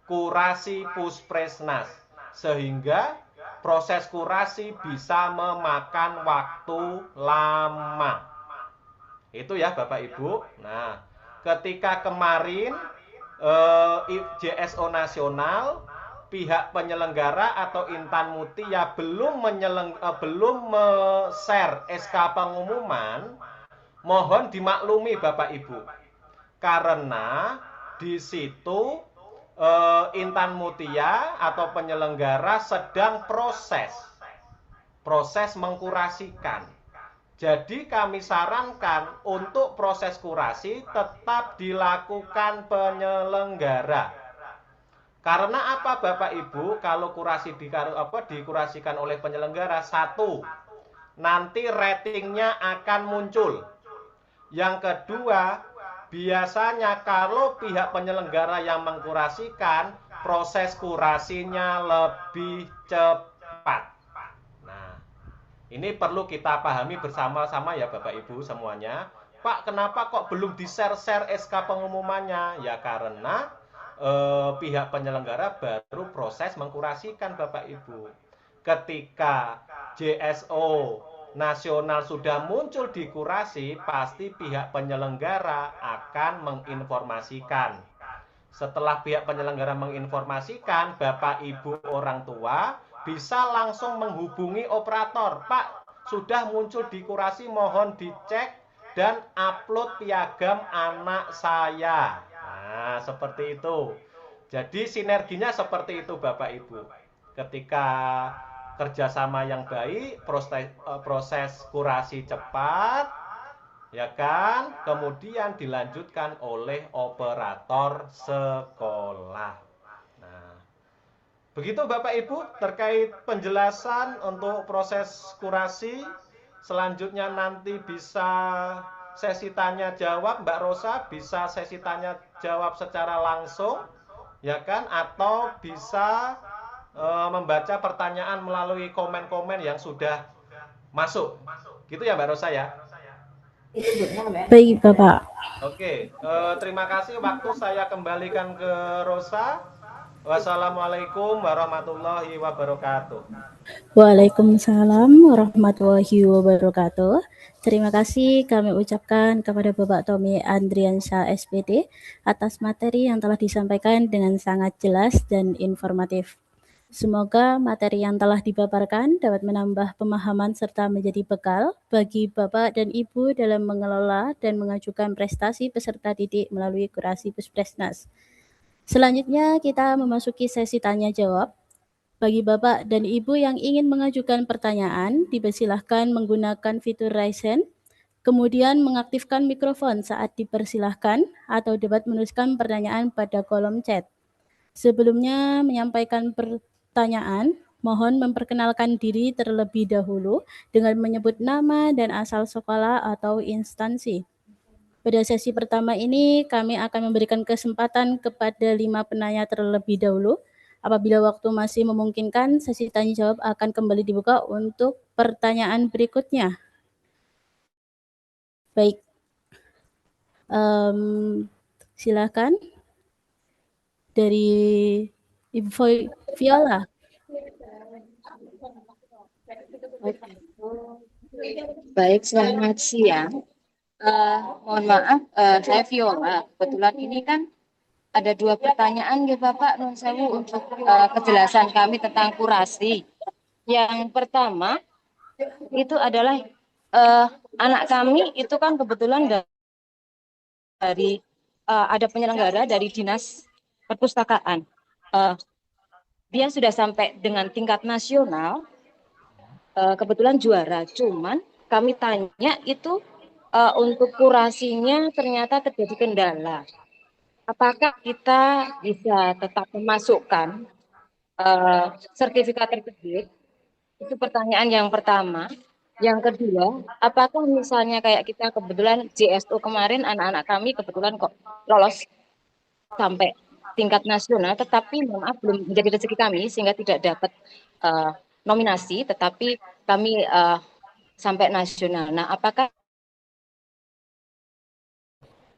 kurasi Puspresnas. Sehingga proses kurasi bisa memakan waktu lama. Itu ya Bapak Ibu. Nah, ketika kemarin JSO nasional, pihak penyelenggara atau Intan Mutia belum share SK pengumuman, mohon dimaklumi Bapak Ibu. Karena di situ Intan Mutia atau penyelenggara sedang proses mengkurasikan. Jadi kami sarankan untuk proses kurasi tetap dilakukan penyelenggara. Karena apa Bapak Ibu? Kalau kurasi dikurasikan oleh penyelenggara, satu, nanti ratingnya akan muncul. Yang kedua, biasanya kalau pihak penyelenggara yang mengkurasikan, proses kurasinya lebih cepat. Nah, ini perlu kita pahami bersama-sama ya Bapak Ibu semuanya. Pak, kenapa kok belum di-share SK pengumumannya? Ya karena pihak penyelenggara baru proses mengkurasikan Bapak Ibu. Ketika JSO nasional sudah muncul di kurasi, pasti pihak penyelenggara akan menginformasikan. Setelah pihak penyelenggara menginformasikan, Bapak Ibu orang tua bisa langsung menghubungi operator. Pak, sudah muncul di kurasi, mohon dicek dan upload piagam anak saya. Nah, seperti itu. Jadi sinerginya seperti itu Bapak Ibu. Ketika kerjasama yang baik, proses kurasi cepat, ya kan? Kemudian dilanjutkan oleh operator sekolah. Nah, begitu Bapak Ibu terkait penjelasan untuk proses kurasi. Selanjutnya nanti bisa sesi tanya jawab, Mbak Rosa bisa sesi tanya jawab secara langsung, ya kan? Atau bisa membaca pertanyaan melalui komen-komen yang sudah masuk. Gitu ya Mbak Rosa ya? Baik, Bapak. Oke, terima kasih. Waktu saya kembalikan ke Rosa. Wassalamualaikum warahmatullahi wabarakatuh. Waalaikumsalam warahmatullahi wabarakatuh. Terima kasih kami ucapkan kepada Bapak Tommy Andriansyah SPD atas materi yang telah disampaikan dengan sangat jelas dan informatif. Semoga materi yang telah dipaparkan dapat menambah pemahaman serta menjadi bekal bagi Bapak dan Ibu dalam mengelola dan mengajukan prestasi peserta didik melalui kurasi Puspresnas. Selanjutnya kita memasuki sesi tanya jawab. Bagi Bapak dan Ibu yang ingin mengajukan pertanyaan, dipersilahkan menggunakan fitur Raise Hand, kemudian mengaktifkan mikrofon saat dipersilahkan atau dapat menuliskan pertanyaan pada kolom chat. Sebelumnya menyampaikan pertanyaan, mohon memperkenalkan diri terlebih dahulu dengan menyebut nama dan asal sekolah atau instansi. Pada sesi pertama ini, kami akan memberikan kesempatan kepada 5 penanya terlebih dahulu. Apabila waktu masih memungkinkan, sesi tanya jawab akan kembali dibuka untuk pertanyaan berikutnya. Baik, silakan dari Ibu Viola. Baik, selamat siang. Mohon maaf, saya Viola. Kebetulan ini kan ada 2 pertanyaan ya Bapak Nun Sewu untuk kejelasan kami tentang kurasi. Yang pertama itu adalah anak kami itu kan kebetulan dari ada penyelenggara dari Dinas Perpustakaan. Dia sudah sampai dengan tingkat nasional, kebetulan juara. Cuman kami tanya itu untuk kurasinya ternyata terjadi kendala. Apakah kita bisa tetap memasukkan sertifikat tersebut? Itu pertanyaan yang pertama. Yang kedua, apakah misalnya kayak kita kebetulan JSO kemarin anak-anak kami kebetulan kok lolos sampai tingkat nasional, tetapi maaf belum menjadi rezeki kami sehingga tidak dapat nominasi, tetapi kami sampai nasional. Nah, apakah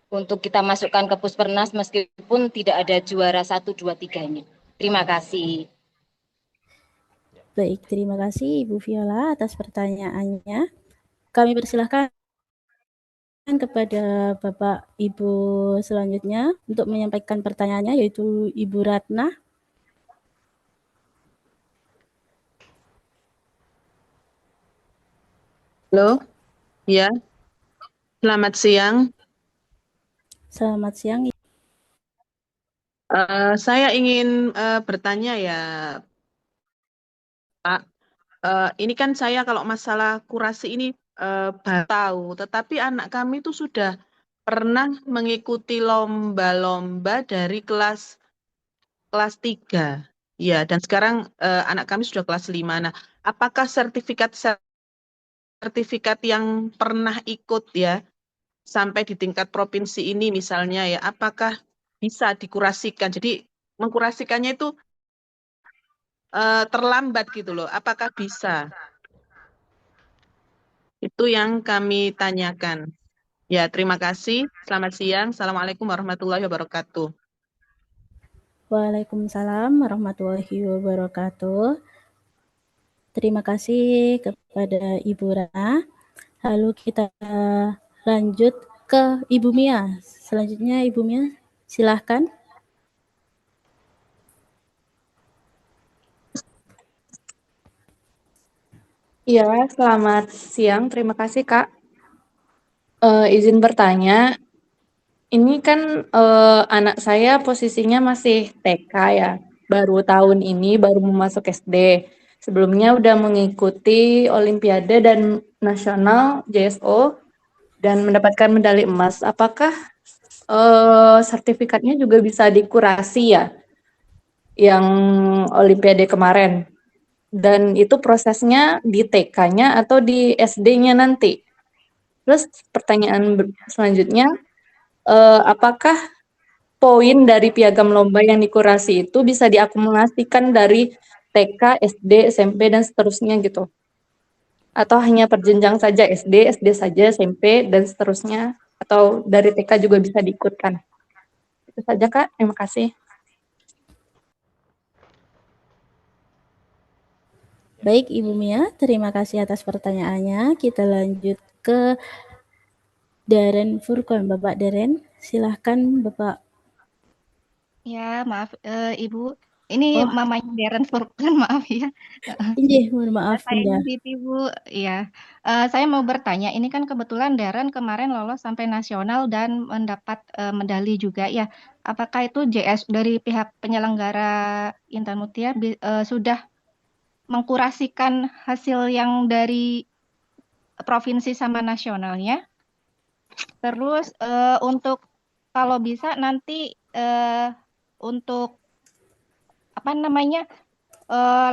untuk kita masukkan ke Puspernas meskipun tidak ada juara 1, 2, 3-nya. Terima kasih. Baik, terima kasih Ibu Viola atas pertanyaannya. Kami persilahkan kepada Bapak Ibu selanjutnya untuk menyampaikan pertanyaannya, yaitu Ibu Ratna. Halo, ya. Selamat siang. Selamat siang. Saya ingin bertanya ya, Pak. Ini kan saya kalau masalah kurasi ini baru tahu, tetapi anak kami itu sudah pernah mengikuti lomba-lomba dari kelas 3. Ya, dan sekarang anak kami sudah kelas 5. Nah, apakah sertifikat yang pernah ikut ya sampai di tingkat provinsi ini misalnya ya, apakah bisa dikurasikan? Jadi mengkurasikannya itu terlambat gitu loh. Apakah bisa? Itu yang kami tanyakan. Ya, terima kasih. Selamat siang. Assalamualaikum warahmatullahi wabarakatuh. Waalaikumsalam warahmatullahi wabarakatuh. Terima kasih kepada Ibu Rana. Lalu kita lanjut ke Ibu Mia. Selanjutnya Ibu Mia, silahkan. Iya, selamat siang. Terima kasih, Kak. Izin bertanya, ini kan anak saya posisinya masih TK ya, baru tahun ini, baru mau masuk SD. Sebelumnya udah mengikuti Olimpiade dan Nasional JSO dan mendapatkan medali emas. Apakah sertifikatnya juga bisa dikurasi ya, yang Olimpiade kemarin? Dan itu prosesnya di TK-nya atau di SD-nya nanti? Terus pertanyaan selanjutnya, apakah poin dari piagam lomba yang dikurasi itu bisa diakumulasikan dari TK, SD, SMP, dan seterusnya gitu? Atau hanya per jenjang saja SD, SD saja, SMP, dan seterusnya? Atau dari TK juga bisa diikutkan? Itu saja, Kak. Terima kasih. Baik Ibu Mia, terima kasih atas pertanyaannya. Kita lanjut ke Daren Furkon. Bapak Daren, silahkan Bapak. Ya, maaf Ibu. Ini mamanya Daren Furkan, maaf ya. Iya, mohon maaf Saya Bunda. Siti Bu. Ya, saya mau bertanya. Ini kan kebetulan Daren kemarin lolos sampai nasional dan mendapat medali juga ya. Apakah itu JS dari pihak penyelenggara Intan Mutia sudah mengkurasikan hasil yang dari provinsi sama nasionalnya? Terus untuk kalau bisa nanti untuk apa namanya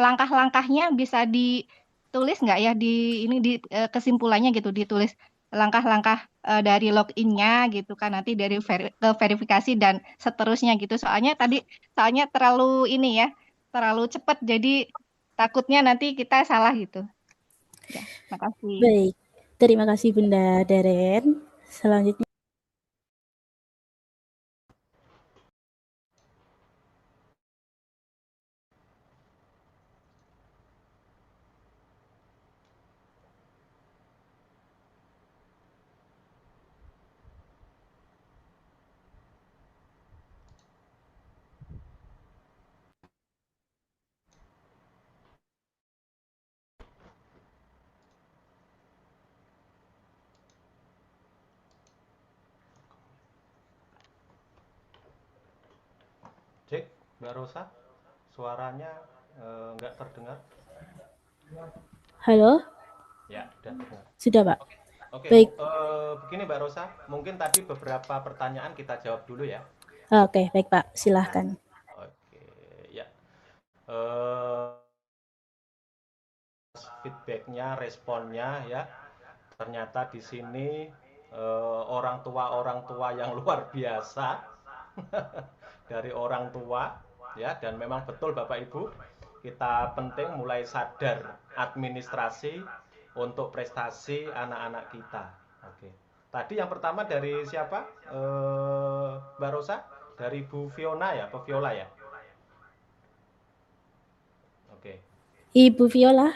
langkah-langkahnya bisa ditulis nggak ya di ini di kesimpulannya gitu ditulis langkah-langkah dari login-nya gitu kan nanti dari ke verifikasi dan seterusnya gitu soalnya terlalu ini ya terlalu cepat jadi takutnya nanti kita salah gitu ya makasih. Baik, terima kasih Bunda Daren. Selanjutnya Cek, Mbak Rosa, suaranya nggak terdengar. halo, Ya, sudah terdengar. sudah Pak. Oke, Baik. Begini Mbak Rosa, mungkin tadi beberapa pertanyaan kita jawab dulu ya. Oke, baik Pak, silahkan. Oke, ya. Feedbacknya, responnya ya. Ternyata di sini orang tua yang luar biasa dari orang tua ya, dan memang betul Bapak Ibu, kita penting mulai sadar administrasi untuk prestasi anak-anak kita. Oke. Tadi yang pertama dari siapa? Mbak Rosa? Dari Bu Fiona ya, Bu Viola ya? Oke. Ibu Viola.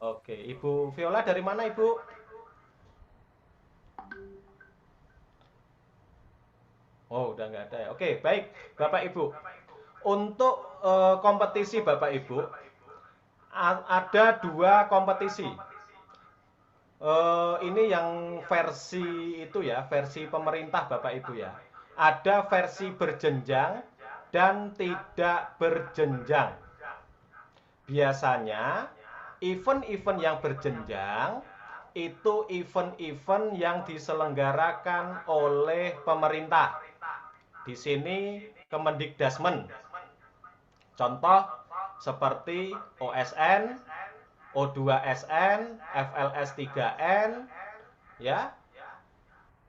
Oke, Ibu Viola dari mana Ibu? Oh, udah nggak ada ya. Oke, baik Bapak Ibu. Untuk kompetisi Bapak Ibu, ada 2 kompetisi. Ini yang versi itu ya, versi pemerintah Bapak Ibu ya. Ada versi berjenjang dan tidak berjenjang. Biasanya event-event yang berjenjang itu event-event yang diselenggarakan oleh pemerintah. Di sini Kemendikdasmen. Contoh seperti OSN, O2SN, FLS3N, ya.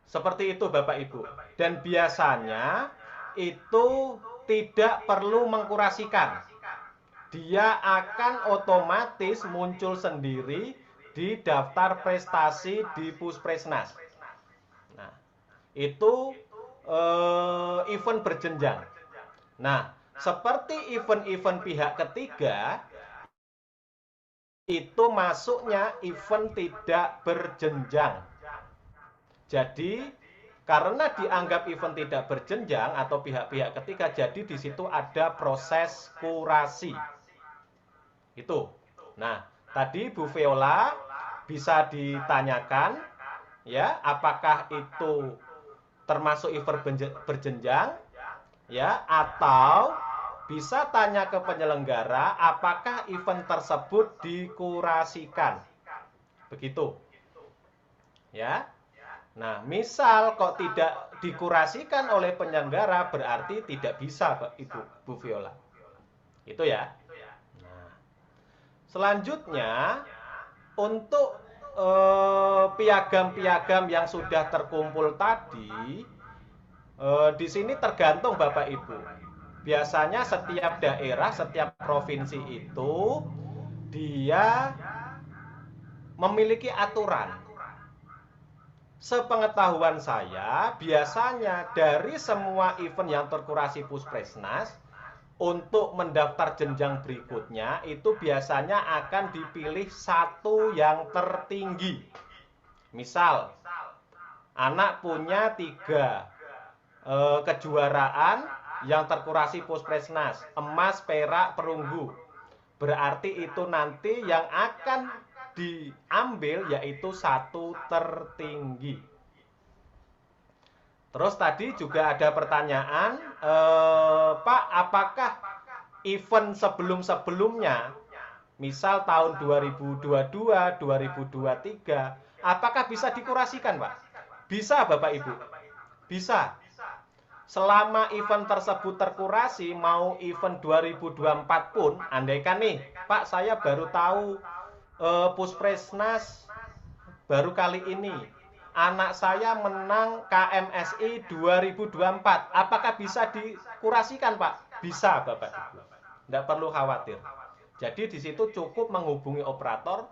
Seperti itu Bapak Ibu. Dan biasanya itu tidak perlu mengkurasikan. Dia akan otomatis muncul sendiri di daftar prestasi di Puspresnas. Nah, itu event berjenjang. Nah, seperti event-event pihak ketiga, itu masuknya event tidak berjenjang. Jadi, karena dianggap event tidak berjenjang atau pihak-pihak ketiga, jadi di situ ada proses kurasi. Itu. Nah, tadi Bu Viola bisa ditanyakan, ya, apakah itu termasuk event berjenjang, ya, atau bisa tanya ke penyelenggara apakah event tersebut dikurasikan. Begitu. Ya. Nah, misal kok tidak dikurasikan oleh penyelenggara berarti tidak bisa, Ibu Bu Viola. Itu ya. Nah, selanjutnya untuk piagam-piagam yang sudah terkumpul tadi, di sini tergantung Bapak Ibu. Biasanya setiap daerah, setiap provinsi itu dia memiliki aturan. Sepengetahuan saya, biasanya dari semua event yang terkurasi Puspresnas, untuk mendaftar jenjang berikutnya, itu biasanya akan dipilih satu yang tertinggi. Misal, anak punya 3 kejuaraan yang terkurasi Puspresnas, emas, perak, perunggu. Berarti itu nanti yang akan diambil yaitu satu tertinggi. Terus tadi juga ada pertanyaan, Pak, apakah event sebelum-sebelumnya, misal tahun 2022, 2023, apakah bisa dikurasikan, Pak? Bisa, Bapak Ibu. Bisa. Selama event tersebut terkurasi, mau event 2024 pun, andaikan nih, Pak, saya baru tahu Puspresnas baru kali ini, anak saya menang KMSI 2024, apakah bisa dikurasikan, Pak? Bisa, Bapak Ibu. Tidak perlu khawatir. Jadi di situ cukup menghubungi operator,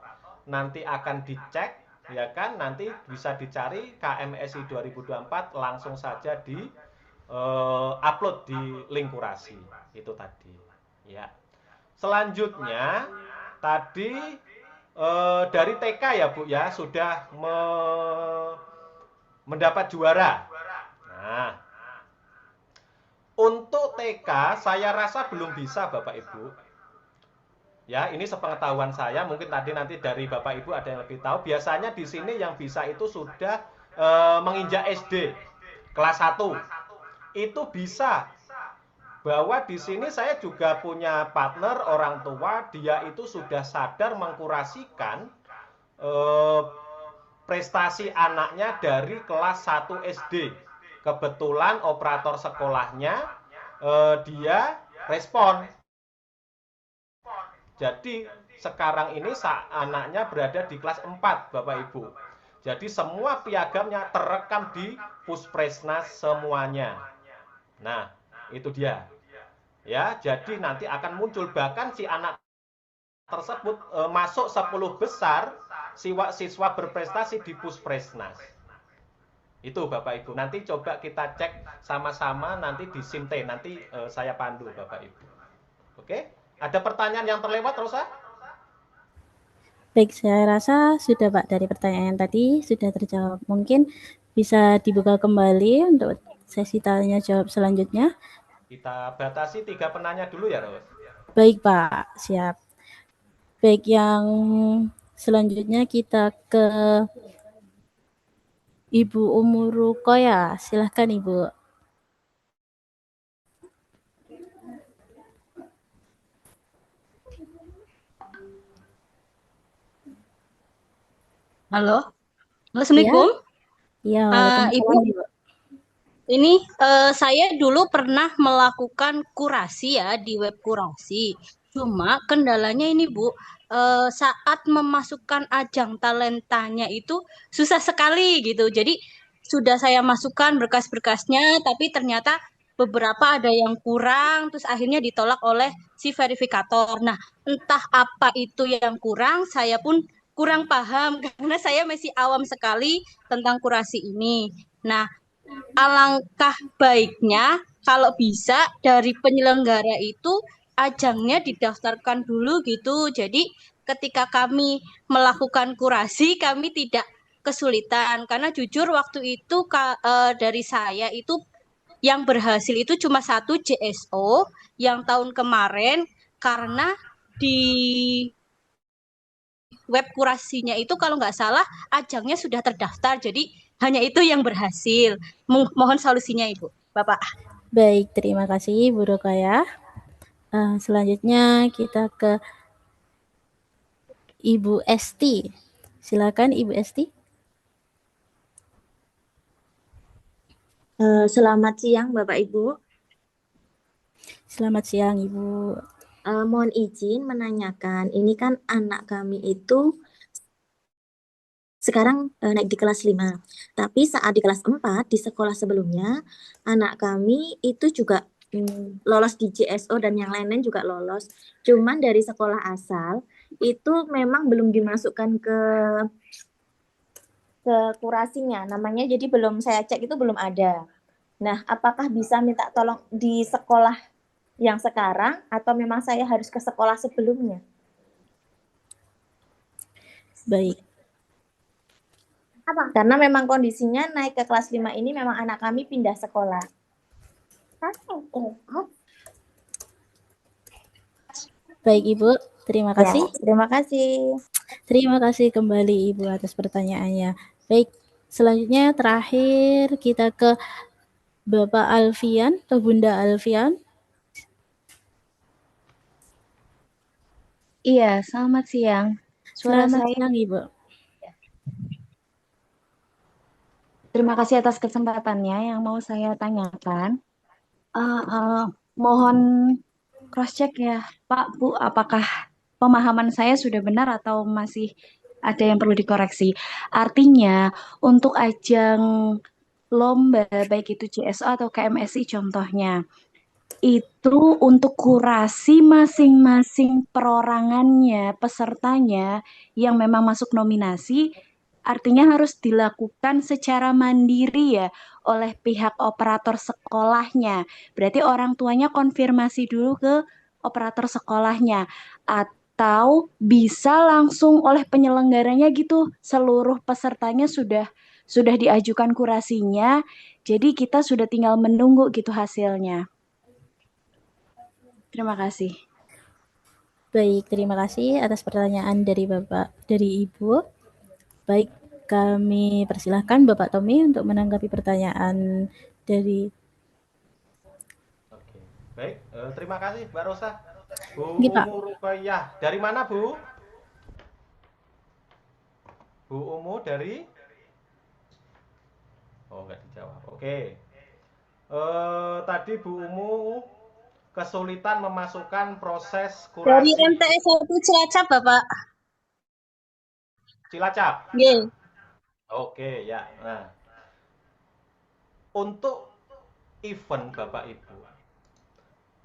nanti akan dicek, ya kan? Nanti bisa dicari KMSI 2024, langsung saja di upload di link kurasi. Itu tadi, ya. Selanjutnya tadi dari TK ya Bu ya, sudah mendapat juara. Nah, untuk TK saya rasa belum bisa Bapak Ibu. Ya, ini sepengetahuan saya, mungkin tadi nanti dari Bapak Ibu ada yang lebih tahu. Biasanya di sini yang bisa itu sudah menginjak SD kelas 1. Itu bisa. Bahwa di sini saya juga punya partner orang tua, dia itu sudah sadar mengkurasikan prestasi anaknya dari kelas 1 SD. Kebetulan operator sekolahnya dia respon. Jadi sekarang ini anaknya berada di kelas 4, Bapak Ibu. Jadi semua piagamnya terekam di Puspresnas semuanya. Nah, itu dia. Ya, jadi nanti akan muncul, bahkan si anak tersebut masuk 10 besar siswa berprestasi di Puspresnas. Itu Bapak Ibu. Nanti coba kita cek sama-sama nanti di SIMT. Nanti saya pandu Bapak Ibu. Oke? Ada pertanyaan yang terlewat, Rosa? Baik, saya rasa sudah Pak, dari pertanyaan yang tadi sudah terjawab. Mungkin bisa dibuka kembali untuk sesi tanya jawab selanjutnya. Kita batasi 3 penanya dulu ya, Ros. Baik Pak, siap. Baik, yang selanjutnya kita ke Ibu Umurukoya. Silahkan Ibu. Halo, Ya, Assalamualaikum. iya, Ibu, waalaikumsalam, Ibu. ini saya dulu pernah melakukan kurasi ya di web kurasi. Cuma kendalanya ini Bu, saat memasukkan ajang talentanya itu susah sekali gitu. Jadi sudah saya masukkan berkas-berkasnya, tapi ternyata beberapa ada yang kurang, terus akhirnya ditolak oleh si verifikator. Nah, entah apa itu yang kurang, saya pun kurang paham karena saya masih awam sekali tentang kurasi ini. Nah, alangkah baiknya kalau bisa dari penyelenggara itu ajangnya didaftarkan dulu gitu. Jadi ketika kami melakukan kurasi kami tidak kesulitan karena jujur waktu itu dari saya itu yang berhasil itu cuma satu JSO yang tahun kemarin karena di web kurasinya itu kalau nggak salah ajangnya sudah terdaftar. Jadi hanya itu yang berhasil. Mohon solusinya Ibu, Bapak. Baik, terima kasih Bu Rukayah. Selanjutnya kita ke Ibu Esti. Silakan Ibu Esti. Selamat siang Bapak Ibu. Selamat siang Ibu. Mohon izin menanyakan, ini kan anak kami itu sekarang naik di kelas 5. Tapi saat di kelas 4 di sekolah sebelumnya, anak kami itu juga lolos di JSO dan yang lain-lain juga lolos. Cuman dari sekolah asal itu memang belum dimasukkan ke kurasinya namanya, jadi belum saya cek itu belum ada. Nah, apakah bisa minta tolong di sekolah yang sekarang atau memang saya harus ke sekolah sebelumnya? Baik. Karena memang kondisinya naik ke kelas 5 ini memang anak kami pindah sekolah. Baik Ibu, terima kasih. Ya, terima kasih. Terima kasih kembali Ibu atas pertanyaannya. Baik, selanjutnya terakhir kita ke Bapak Alfian atau Bunda Alfian. Iya, selamat siang. Suara Selamat saya. siang Ibu. Terima kasih atas kesempatannya. Yang mau saya tanyakan, mohon cross check ya, Pak, Bu, apakah pemahaman saya sudah benar atau masih ada yang perlu dikoreksi? Artinya, untuk ajang lomba, baik itu JSO atau KMSI contohnya, itu untuk kurasi masing-masing perorangannya, pesertanya yang memang masuk nominasi, artinya harus dilakukan secara mandiri ya oleh pihak operator sekolahnya. Berarti orang tuanya konfirmasi dulu ke operator sekolahnya atau bisa langsung oleh penyelenggaranya gitu, seluruh pesertanya sudah diajukan kurasinya, jadi kita sudah tinggal menunggu gitu hasilnya. Terima kasih. Baik, terima kasih atas pertanyaan dari Ibu. Baik, kami persilahkan Bapak Tommy untuk menanggapi pertanyaan dari. Oke, baik. Terima kasih Mbak Rosa. Bu Iya, Pak. Umu Ruqayyah, dari mana Bu? Bu Umu dari? Oh, nggak dijawab. Oke. Tadi Bu Umu kesulitan memasukkan proses Dari kurasi MTS 1 Cilacap, Bapak. Cilacap. Nggih. Oke, ya. Nah, untuk event Bapak Ibu,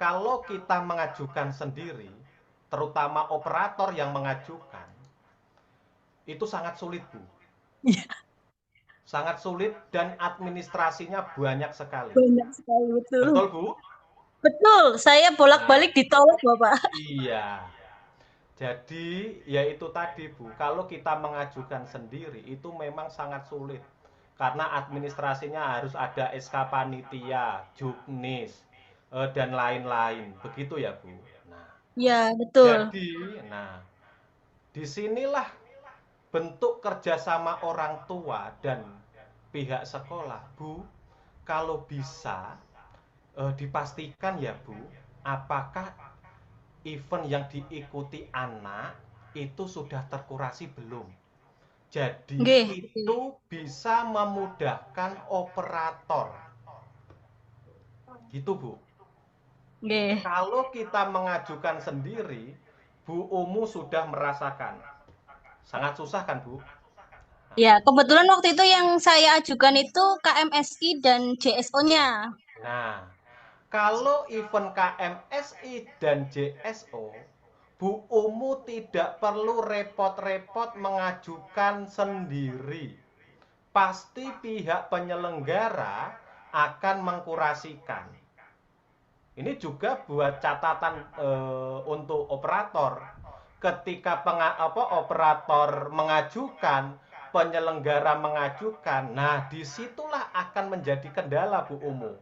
kalau kita mengajukan sendiri, terutama operator yang mengajukan, itu sangat sulit, Bu. Sangat sulit dan administrasinya banyak sekali. Banyak sekali, betul. Betul, Bu? Betul, saya bolak-balik ditolak, Bapak. Iya. Jadi, ya itu tadi, Bu. Kalau kita mengajukan sendiri, itu memang sangat sulit. Karena administrasinya harus ada SK Panitia, Juknis, dan lain-lain. Begitu ya, Bu? Nah, Ya, betul. jadi, disinilah bentuk kerjasama orang tua dan pihak sekolah, Bu. Kalau bisa, dipastikan ya, Bu, apakah event yang diikuti anak itu sudah terkurasi belum. Jadi Nggih. itu bisa memudahkan operator. Gitu, Bu. Nggih. Kalau kita mengajukan sendiri, Bu Umu sudah merasakan. Sangat susah kan, Bu? Ya, kebetulan waktu itu yang saya ajukan itu KMSI dan JSO-nya. Nah, kalau event KMSI dan JSO, Bu Umu tidak perlu repot-repot mengajukan sendiri. Pasti pihak penyelenggara akan mengkurasikan. Ini juga buat catatan untuk operator. Ketika operator mengajukan, penyelenggara mengajukan, nah disitulah akan menjadi kendala, Bu Umu.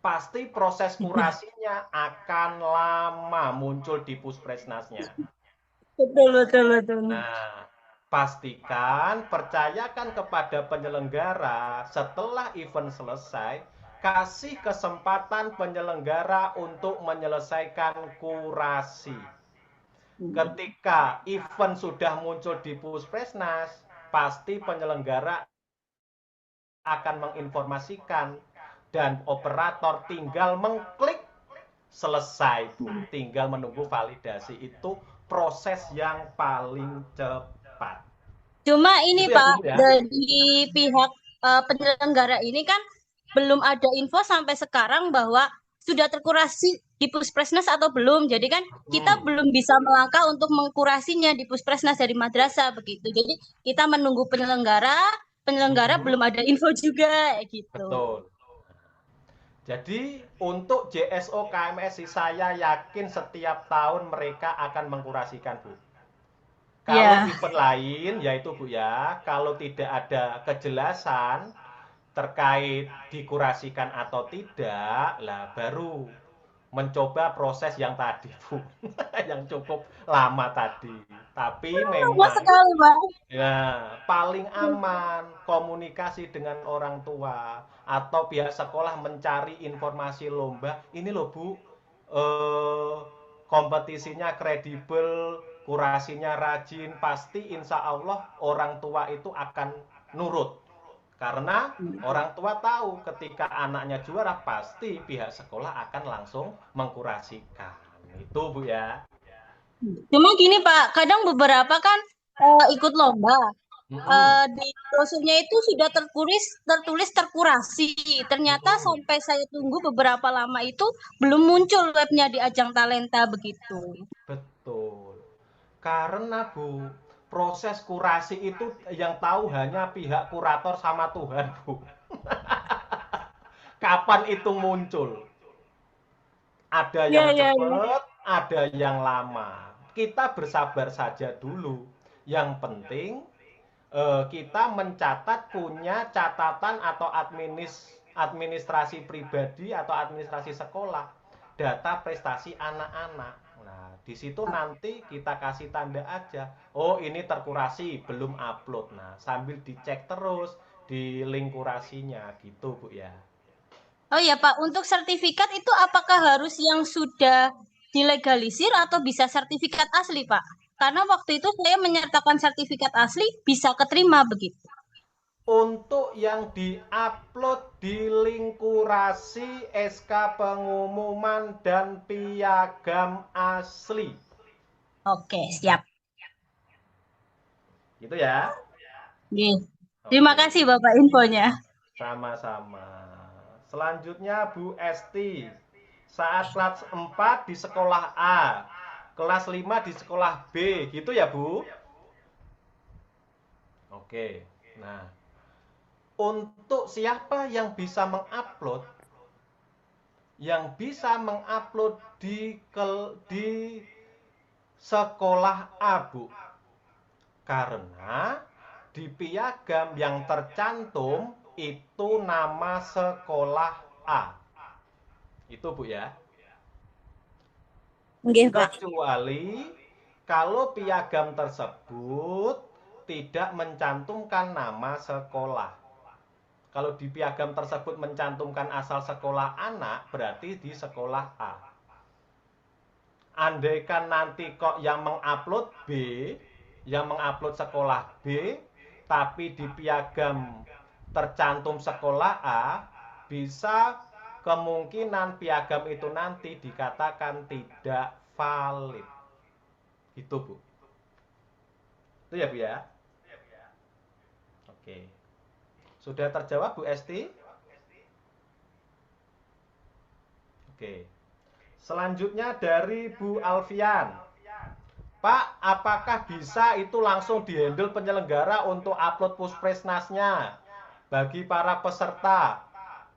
Pasti proses kurasinya akan lama muncul di Puspresnasnya. Betul. Nah, pastikan, percayakan kepada penyelenggara setelah event selesai, kasih kesempatan penyelenggara untuk menyelesaikan kurasi. Ketika event sudah muncul di Puspresnas, pasti penyelenggara akan menginformasikan dan operator tinggal mengklik selesai, Bu. Tinggal menunggu validasi. Itu proses yang paling cepat. Cuma ini Itu ya, Pak, Bu, ya? dari pihak penyelenggara ini kan belum ada info sampai sekarang bahwa sudah terkurasi di Puspresnas atau belum. Jadi kan kita belum bisa melangkah untuk mengkurasinya di Puspresnas dari madrasah begitu. Jadi kita menunggu penyelenggara belum ada info juga gitu. Betul. Jadi untuk JSO KMSI saya yakin setiap tahun mereka akan mengkurasikan, Bu. Kalau event lain yaitu, Bu ya, kalau tidak ada kejelasan terkait dikurasikan atau tidak, lah baru mencoba proses yang tadi, Bu. Yang cukup lama tadi. Tapi memang sekali, Pak. ya, paling aman komunikasi dengan orang tua atau pihak sekolah mencari informasi lomba. Ini loh, Bu, kompetisinya kredibel, kurasinya rajin, pasti insya Allah orang tua itu akan nurut. Karena orang tua tahu ketika anaknya juara, pasti pihak sekolah akan langsung mengkurasikan. Itu, Bu ya. Cuma gini Pak, kadang beberapa kan ikut lomba. Di brosurnya itu sudah tertulis terkurasi. Ternyata sampai saya tunggu beberapa lama itu belum muncul webnya di Ajang Talenta begitu. Betul. Karena, Bu, proses kurasi itu yang tahu hanya pihak kurator sama Tuhan, Bu. Kapan itu muncul? Ada yang cepat, ada yang lama. Kita bersabar saja dulu. Yang penting kita mencatat, punya catatan atau administrasi pribadi atau administrasi sekolah, data prestasi anak-anak. Nah, di situ nanti kita kasih tanda aja, oh ini terkurasi, belum upload. Nah, sambil dicek terus di link kurasinya gitu, Bu ya. Oh ya Pak, untuk sertifikat itu apakah harus yang sudah dilegalisir atau bisa sertifikat asli Pak? Karena waktu itu saya menyertakan sertifikat asli bisa keterima begitu. Untuk yang diupload di link kurasi, SK pengumuman dan piagam asli. Oke, siap. Gitu ya. Terima kasih Bapak infonya. Sama-sama. Selanjutnya Bu Esti. Saat kelas 4 di sekolah A, kelas 5 di sekolah B, gitu ya Bu? Oke. Nah, untuk siapa yang bisa mengupload? Yang bisa mengupload di sekolah A, Bu. Karena di piagam yang tercantum itu nama sekolah A. Itu, Bu ya. Kecuali kalau piagam tersebut tidak mencantumkan nama sekolah. Kalau di piagam tersebut mencantumkan asal sekolah anak, berarti di sekolah A. Andaikan nanti kok yang mengupload B, yang mengupload sekolah B, tapi di piagam tercantum sekolah A, bisa kemungkinan piagam itu nanti dikatakan tidak valid. Gitu, Bu. Itu ya, Bu ya? Oke. Sudah terjawab, Bu Esti? Oke. Selanjutnya dari Bu Alfian. Pak, apakah bisa itu langsung dihandle penyelenggara untuk upload Puspresnasnya bagi para peserta?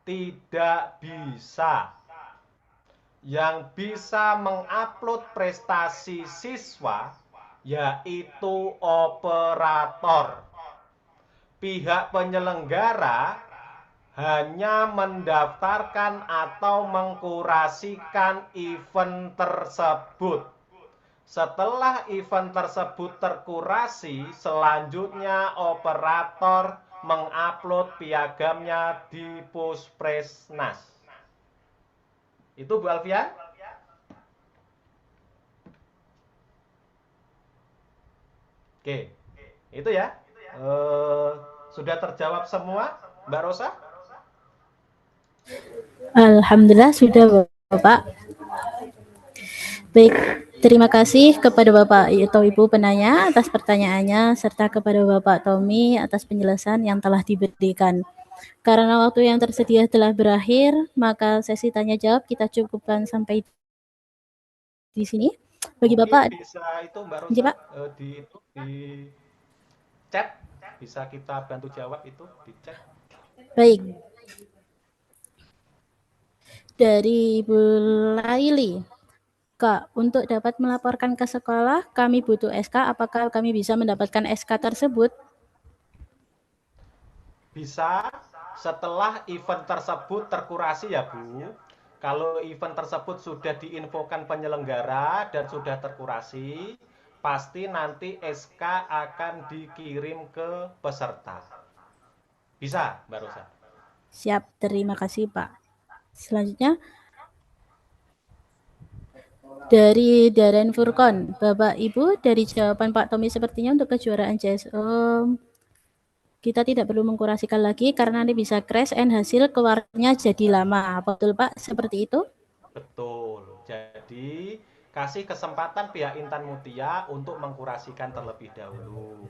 Tidak bisa. Yang bisa mengupload prestasi siswa yaitu operator. Pihak penyelenggara hanya mendaftarkan atau mengkurasikan event tersebut. Setelah event tersebut terkurasi, selanjutnya operator mengupload piagamnya di Puspresnas. Itu Bu Alfian? Oke, itu ya. Sudah terjawab semua, Mbak Rosa? Alhamdulillah sudah, Bapak. Baik, terima kasih kepada Bapak atau Ibu penanya atas pertanyaannya, serta kepada Bapak Tommy atas penjelasan yang telah diberikan. Karena waktu yang tersedia telah berakhir, maka sesi tanya jawab kita cukupkan sampai di sini. Bagi Mungkin Bapak, bisa itu Mbak Iya, Rosa Pak. di chat, bisa kita bantu jawab itu di chat. Baik. Dari Ibu Laili. Kak, untuk dapat melaporkan ke sekolah, kami butuh SK. Apakah kami bisa mendapatkan SK tersebut? Bisa setelah event tersebut terkurasi ya Bu. Kalau event tersebut sudah diinfokan penyelenggara dan sudah terkurasi, pasti nanti SK akan dikirim ke peserta. Bisa, Mbak Rosa. Siap, terima kasih Pak. Selanjutnya, dari Darren Furkon, Bapak Ibu, dari jawaban Pak Tommy sepertinya untuk kejuaraan JSO kita tidak perlu mengkurasikan lagi karena nanti bisa crash and hasil keluarnya jadi lama. Betul Pak, seperti itu? Betul. Jadi kasih kesempatan pihak Intan Mutia untuk mengkurasikan terlebih dahulu.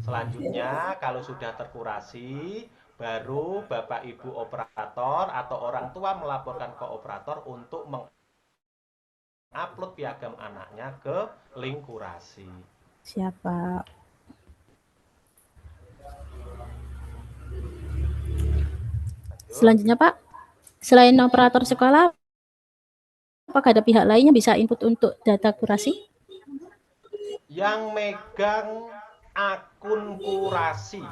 Selanjutnya kalau sudah terkurasi, baru Bapak Ibu operator atau orang tua melaporkan ke operator untuk mengupload piagam anaknya ke link kurasi. Siapa? Selanjutnya Pak, selain operator sekolah, apakah ada pihak lainnya bisa input untuk data kurasi? Yang megang akun kurasi.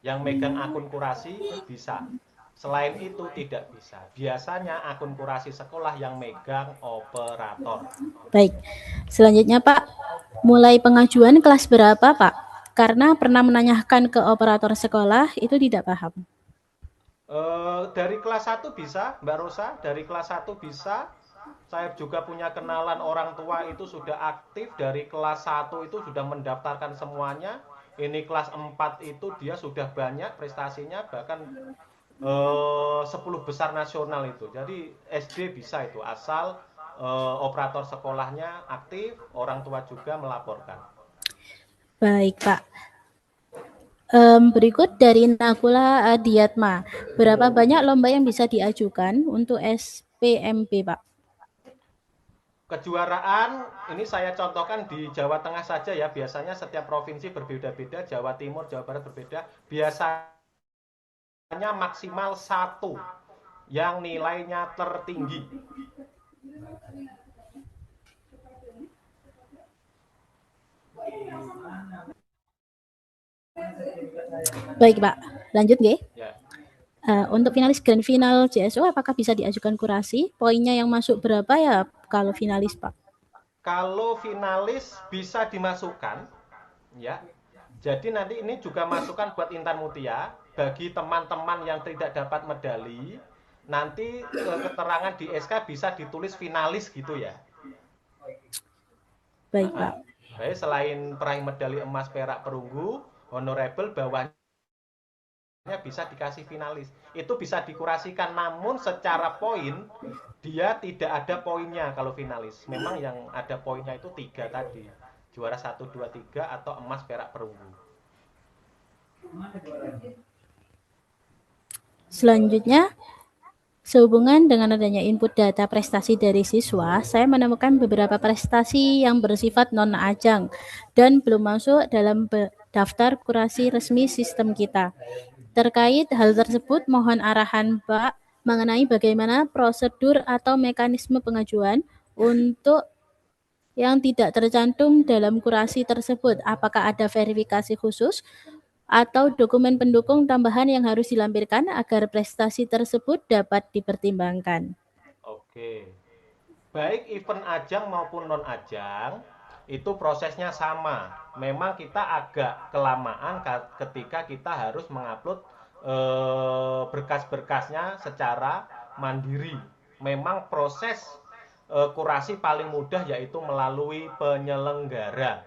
Yang megang akun kurasi bisa. Selain itu tidak bisa. Biasanya akun kurasi sekolah yang megang operator. Baik. Selanjutnya Pak, mulai pengajuan kelas berapa Pak? Karena pernah menanyakan ke operator sekolah, itu tidak paham. Dari kelas 1 bisa, Mbak Rosa. Dari kelas 1 bisa. Saya juga punya kenalan orang tua itu sudah aktif. Dari kelas 1 itu sudah mendaftarkan semuanya. Ini kelas 4 itu dia sudah banyak prestasinya, bahkan 10 besar nasional itu. Jadi SD bisa itu, asal operator sekolahnya aktif, orang tua juga melaporkan. Baik Pak. Berikut dari Nakula Adiatma. Berapa banyak lomba yang bisa diajukan untuk SPMB Pak? Kejuaraan ini saya contohkan di Jawa Tengah saja ya. Biasanya setiap provinsi berbeda-beda, Jawa Timur, Jawa Barat berbeda. Biasanya maksimal 1 yang nilainya tertinggi. Baik Pak, lanjut nggih. Ya. Untuk finalis grand final JSO apakah bisa diajukan kurasi? Poinnya yang masuk berapa ya kalau finalis Pak? Kalau finalis bisa dimasukkan, ya. Jadi nanti ini juga masukan buat Intan Mutia bagi teman-teman yang tidak dapat medali. Nanti keterangan di SK bisa ditulis finalis gitu ya. Baik Pak. Baik, selain peraih medali emas, perak, perunggu, honorable, bawahnya bisa dikasih finalis. Itu bisa dikurasikan, namun secara poin dia tidak ada poinnya kalau finalis. Memang yang ada poinnya itu 3 tadi. Juara 1, 2, 3 atau emas, perak, perunggu. Selanjutnya, sehubungan dengan adanya input data prestasi dari siswa, saya menemukan beberapa prestasi yang bersifat non-ajang dan belum masuk dalam daftar kurasi resmi sistem kita. Terkait hal tersebut, mohon arahan Pak mengenai bagaimana prosedur atau mekanisme pengajuan untuk yang tidak tercantum dalam kurasi tersebut. Apakah ada verifikasi khusus atau dokumen pendukung tambahan yang harus dilampirkan agar prestasi tersebut dapat dipertimbangkan? Oke. Baik event ajang maupun non-ajang, itu prosesnya sama. Memang kita agak kelamaan ketika kita harus mengupload berkas-berkasnya secara mandiri. Memang proses kurasi paling mudah yaitu melalui penyelenggara.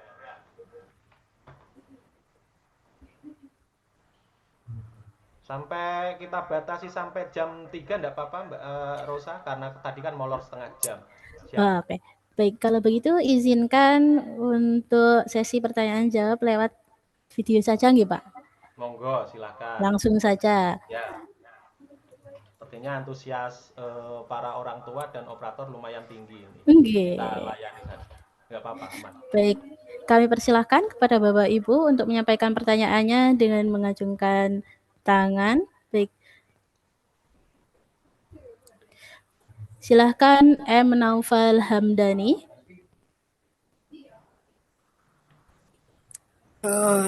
Sampai kita batasi sampai jam 3 enggak apa-apa Mbak Rosa, karena tadi kan molor setengah jam. Oke. Baik, kalau begitu izinkan untuk sesi pertanyaan jawab lewat video saja nggih, Pak? Monggo, silakan. Langsung saja. Ya. Sepertinya antusias para orang tua dan operator lumayan tinggi ini. Nggih. Kita layani saja. Enggak apa-apa, aman. Baik, kami persilahkan kepada Bapak Ibu untuk menyampaikan pertanyaannya dengan mengacungkan tangan. Baik. Silahkan M. Naufal Hamdani.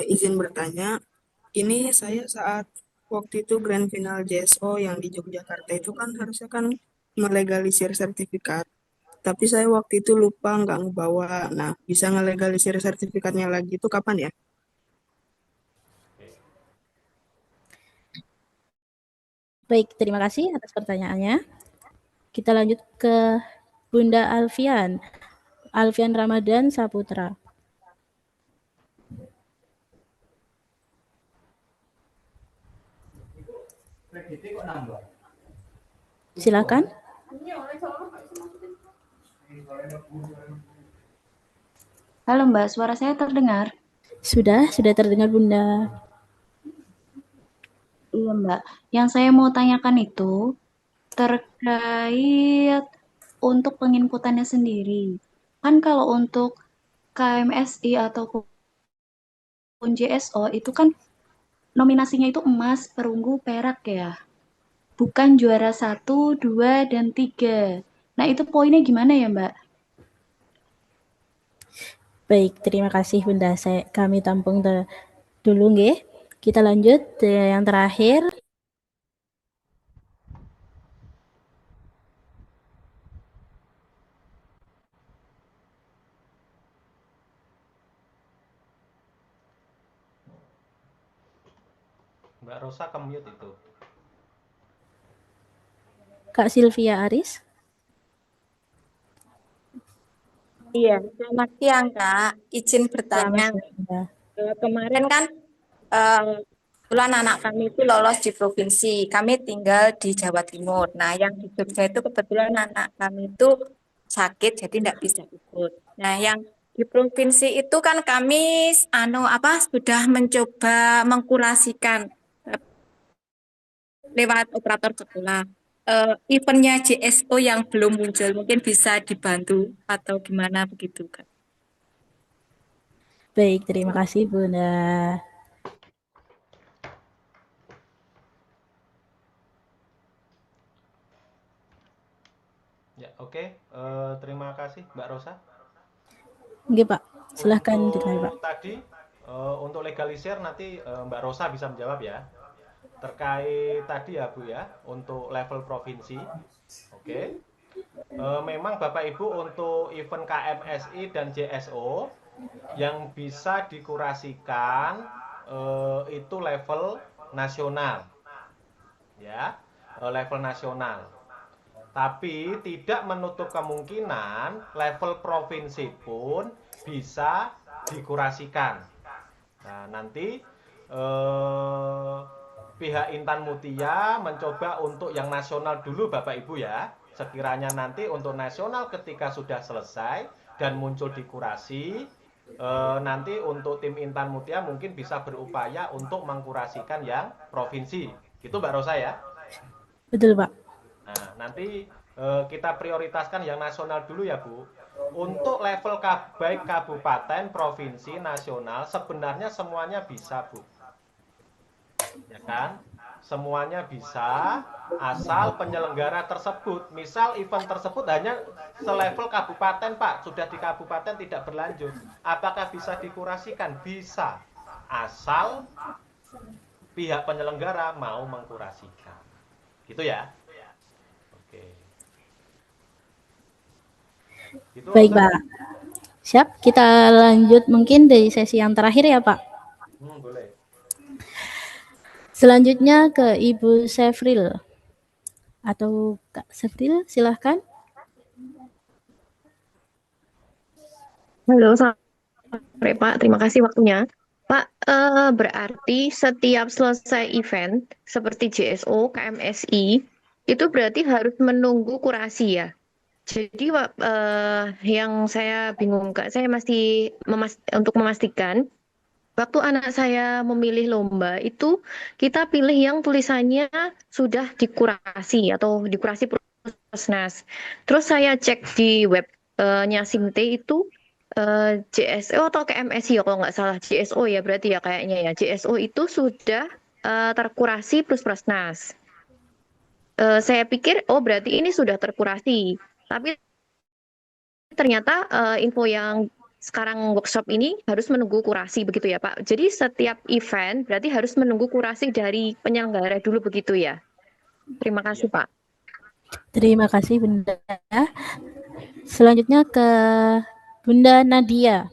Izin bertanya, ini saya saat waktu itu grand final JSO yang di Yogyakarta itu kan harusnya kan melegalisir sertifikat. Tapi saya waktu itu lupa nggak ngebawa. Nah, bisa ngelegalisir sertifikatnya lagi itu kapan ya? Baik, terima kasih atas pertanyaannya. Kita lanjut ke Bunda Alfian Ramadan Saputra. Silakan. Halo Mbak, suara saya terdengar? Sudah terdengar Bunda. Iya Mbak, yang saya mau tanyakan itu terkait untuk penginputannya sendiri. Kan kalau untuk KMSI ataupun JSO itu kan nominasinya itu emas, perunggu, perak ya. Bukan juara 1, 2, dan 3. Nah itu poinnya gimana ya Mbak? Baik, terima kasih Bunda. Kami tampung dulu nggih. Kita lanjut yang terakhir. Mbak Rosa ke-mute itu. Kak Sylvia Aris. Iya, selamat siang Kak. Izin bertanya. Kemarin kan kebetulan anak kami itu lolos di provinsi. Kami tinggal di Jawa Timur. Nah, yang di Jogja itu kebetulan anak kami itu sakit, jadi tidak bisa ikut. Nah, yang di provinsi itu kan kami sudah mencoba mengkurasikan lewat operator sekolah. Eventnya JSO yang belum muncul, mungkin bisa dibantu atau gimana begitu Kak. Baik, terima kasih Bunda. Ya, oke. Terima kasih Mbak Rosa. Nggih Pak, silahkan ditanya Pak. Tadi untuk legalisir nanti Mbak Rosa bisa menjawab ya. Terkait tadi ya Bu ya, untuk level provinsi. Oke. Memang Bapak Ibu untuk event KMSI dan JSO yang bisa dikurasikan itu level nasional. Ya, level nasional. Tapi tidak menutup kemungkinan level provinsi pun bisa dikurasikan. Nah, nanti pihak Intan Mutia mencoba untuk yang nasional dulu Bapak Ibu ya. Sekiranya nanti untuk nasional ketika sudah selesai dan muncul di kurasi, nanti untuk tim Intan Mutia mungkin bisa berupaya untuk mengkurasikan yang provinsi. Gitu Mbak Rosa ya. Betul, Pak. Nah, nanti kita prioritaskan yang nasional dulu ya Bu. Untuk level baik kabupaten, provinsi, nasional sebenarnya semuanya bisa Bu. Ya kan? Semuanya bisa asal penyelenggara tersebut, misal event tersebut hanya selevel kabupaten Pak, sudah di kabupaten tidak berlanjut, apakah bisa dikurasikan? Bisa, asal pihak penyelenggara mau mengkurasikan. Gitu ya. Oke. Gitu, Baik, Pak. Siap, kita lanjut mungkin dari sesi yang terakhir ya, Pak. Boleh. Selanjutnya ke Ibu Sefril. Atau Kak Sefril, silahkan. Halo, sore Pak. Terima kasih waktunya. Pak, berarti setiap selesai event seperti JSO, KMSI, itu berarti harus menunggu kurasi ya? Jadi yang saya bingung, Kak, saya masih untuk memastikan, waktu anak saya memilih lomba itu kita pilih yang tulisannya sudah dikurasi atau dikurasi Pusnas. Terus saya cek di webnya Simte itu JSO atau KMSI ya kalau nggak salah JSO ya berarti ya kayaknya ya JSO itu sudah terkurasi plus Pusnas. Saya pikir oh berarti ini sudah terkurasi, tapi ternyata info yang sekarang workshop ini harus menunggu kurasi begitu ya Pak. Jadi setiap event berarti harus menunggu kurasi dari penyelenggara dulu begitu ya. Terima kasih Pak. Terima kasih Bunda. Selanjutnya ke Bunda Nadia.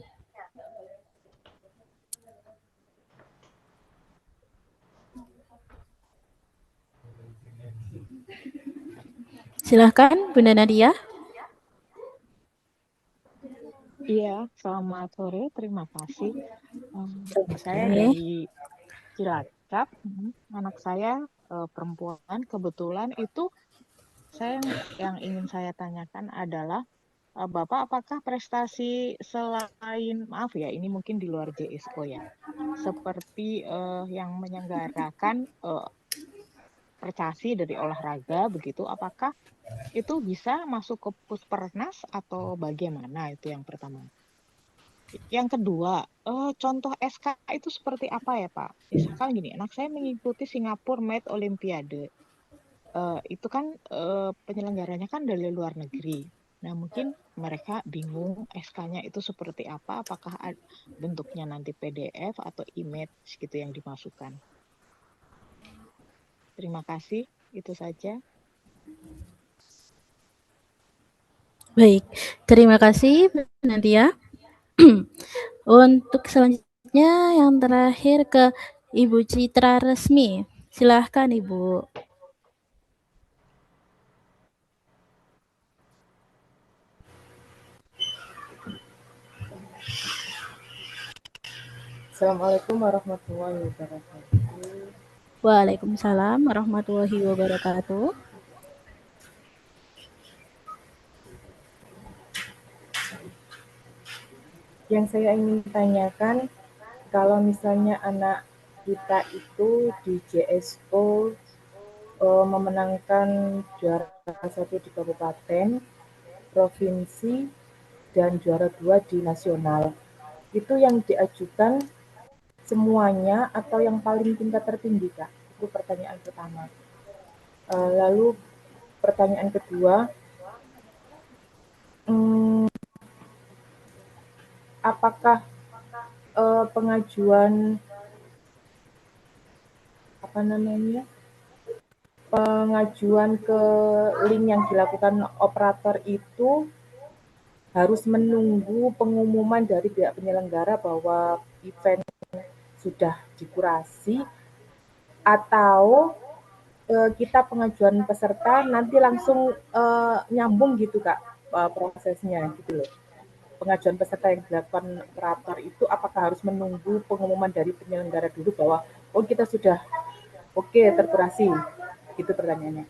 Silahkan Bunda Nadia. Iya, selamat sore. Terima kasih. Saya dari Cilacap. Anak saya perempuan. Kebetulan itu yang ingin saya tanyakan adalah Bapak apakah prestasi selain maaf ya ini mungkin di luar JSO ya seperti yang menyelenggarakan prestasi dari olahraga begitu apakah itu bisa masuk ke Puspernas atau bagaimana itu yang pertama. Yang kedua, contoh SK itu seperti apa ya Pak? Misalkan gini, anak saya mengikuti Singapore Med Olimpiade. Itu kan penyelenggaranya kan dari luar negeri. Nah mungkin mereka bingung SK-nya itu seperti apa, apakah bentuknya nanti PDF atau image gitu yang dimasukkan. Terima kasih, itu saja. Baik, terima kasih Nadia. Untuk selanjutnya yang terakhir ke Ibu Citra Resmi. Silahkan Ibu. Assalamualaikum warahmatullahi wabarakatuh. Waalaikumsalam warahmatullahi wabarakatuh. Yang saya ingin tanyakan, kalau misalnya anak kita itu di JSO memenangkan juara 1 di kabupaten, provinsi, dan juara 2 di nasional, itu yang diajukan semuanya atau yang paling tingkat tertinggi, Kak? Itu pertanyaan pertama. Lalu pertanyaan kedua, apakah pengajuan ke link yang dilakukan operator itu harus menunggu pengumuman dari pihak penyelenggara bahwa event sudah dikurasi atau kita pengajuan peserta nanti langsung nyambung gitu Kak prosesnya gitu loh. pengajuan peserta yang dilakukan operator itu apakah harus menunggu pengumuman dari penyelenggara dulu bahwa oh kita sudah oke terkurasi? Itu pertanyaannya.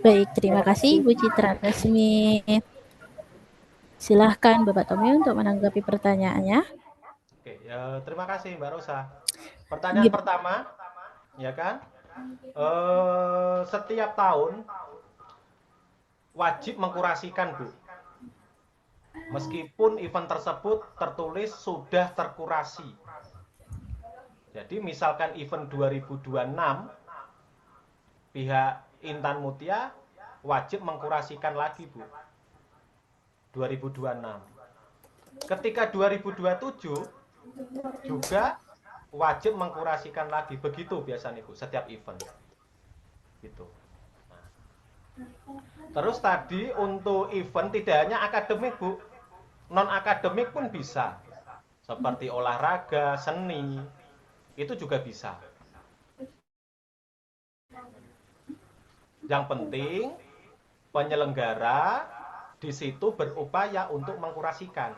Baik, terima kasih Bu Citra Resmi. Silahkan Bapak Tommy untuk menanggapi pertanyaannya. Oke, ya, terima kasih Mbak Rosa. Pertanyaan pertama, ya kan? Setiap tahun wajib mengkurasikan, Bu. Meskipun event tersebut tertulis sudah terkurasi. Jadi misalkan event 2026, pihak Intan Mutia wajib mengkurasikan lagi, Bu. 2026. Ketika 2027 juga wajib mengkurasikan lagi. Begitu biasanya, Bu, setiap event. Gitu. Nah. Terus tadi untuk event tidak hanya akademik, Bu. Non-akademik pun bisa. Seperti olahraga, seni, itu juga bisa. Yang penting penyelenggara di situ berupaya untuk mengkurasikan.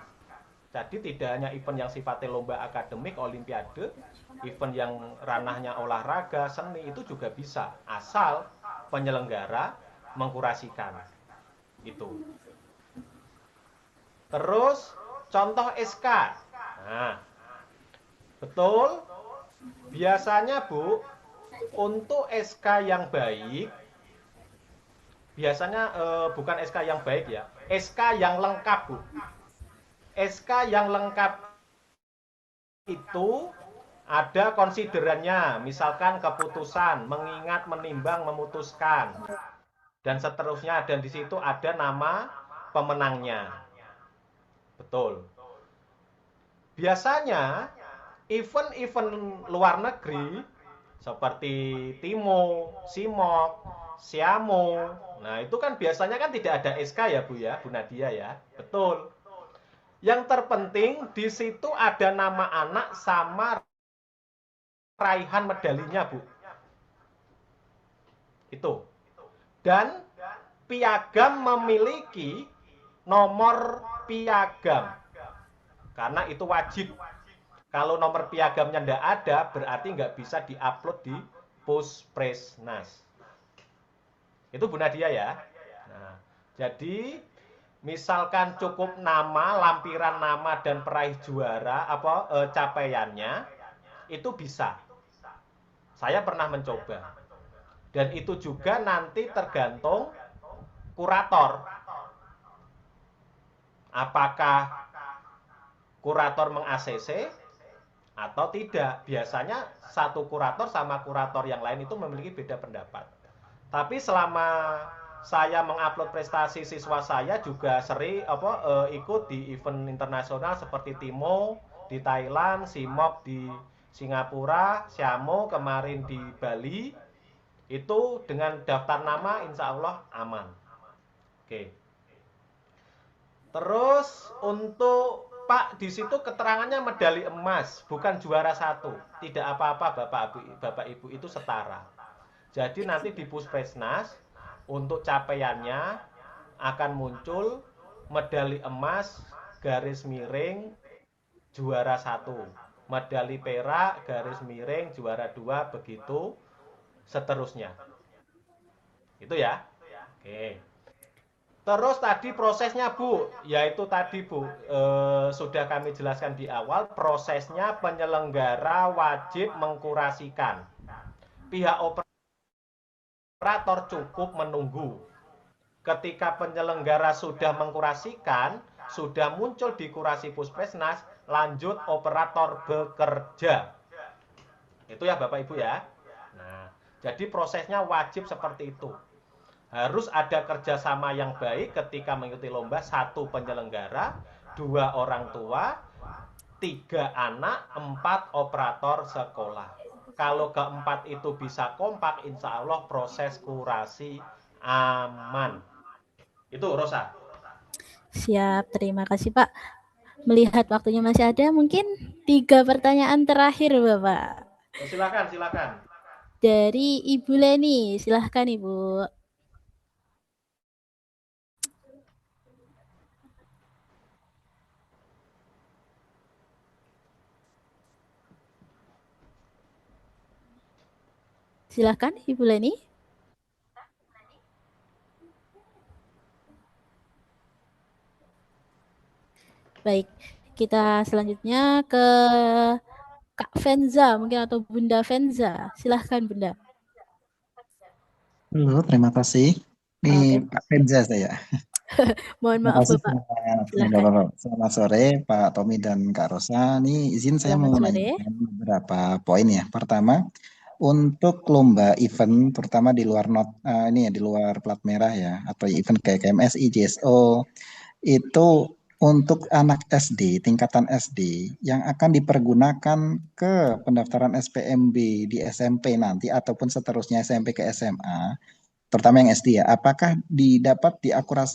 Jadi tidak hanya event yang sifatnya lomba akademik, olimpiade, event yang ranahnya olahraga, seni itu juga bisa, asal penyelenggara mengkurasikan. Itu. Terus contoh SK. Nah, betul. Biasanya, Bu, untuk SK yang baik, biasanya bukan SK yang baik ya, SK yang lengkap, Bu. SK yang lengkap itu ada konsiderannya, misalkan keputusan, mengingat, menimbang, memutuskan, dan seterusnya. Dan di situ ada nama pemenangnya. Betul. Biasanya event-event luar negeri seperti TIMO, SIMOK, SIAMO, nah itu kan biasanya kan tidak ada SK ya, Bu ya, Bu Nadia ya. Betul. Yang terpenting di situ ada nama anak sama raihan medalinya, Bu. Itu. Dan piagam memiliki nomor piagam. Karena itu wajib. Kalau nomor piagamnya tidak ada, berarti nggak bisa diupload di Puspresnas. Itu Bu Nadia ya. Nah, jadi misalkan cukup nama, lampiran nama dan peraih juara capaiannya itu bisa. Saya pernah mencoba. Dan itu juga nanti tergantung kurator. Apakah kurator meng-ACC atau tidak? Biasanya satu kurator sama kurator yang lain itu memiliki beda pendapat. Tapi selama saya mengupload prestasi siswa saya juga sering ikut di event internasional seperti TIMO di Thailand, SIMOK di Singapura, SIAMO kemarin di Bali, itu dengan daftar nama insya Allah aman. Oke. Terus untuk Pak, di situ keterangannya medali emas, bukan juara 1. Tidak apa-apa Bapak Ibu, itu setara. Jadi nanti di Puspresnas untuk capaiannya akan muncul medali emas garis miring juara 1, medali perak garis miring juara 2, begitu seterusnya. Itu ya. Oke. Terus tadi prosesnya, Bu, yaitu tadi Bu sudah kami jelaskan di awal, prosesnya penyelenggara wajib mengkurasikan. Pihak operator cukup menunggu. Ketika penyelenggara sudah mengkurasikan, sudah muncul di kurasi Puspresnas, lanjut operator bekerja. Itu ya Bapak Ibu ya. Nah, jadi prosesnya wajib seperti itu. Harus ada kerjasama yang baik ketika mengikuti lomba. 1 penyelenggara, 2 orang tua, 3 anak, 4 operator sekolah. Kalau keempat itu bisa kompak, insya Allah proses kurasi aman. Itu Rosa. Siap, terima kasih Pak. Melihat waktunya masih ada, mungkin 3 pertanyaan terakhir Bapak. Silakan. Dari Ibu Leni, silahkan Ibu. Silakan Ibu Leni. Baik, kita selanjutnya ke Kak Venza mungkin atau Bunda Venza. Silahkan Bunda. Halo, terima kasih. Ini Pak Venza saya. Mohon Terima maaf kasih Bapak. Bapak. Selamat sore Pak Tommy dan Kak Rosa. Ini izin saya Selamat mau sore. menanyakan beberapa poin ya. Pertama, untuk lomba event terutama di luar ini ya di luar plat merah ya atau event kayak KMSI, JSO itu untuk anak SD, tingkatan SD yang akan dipergunakan ke pendaftaran SPMB di SMP nanti ataupun seterusnya SMP ke SMA, terutama yang SD ya, apakah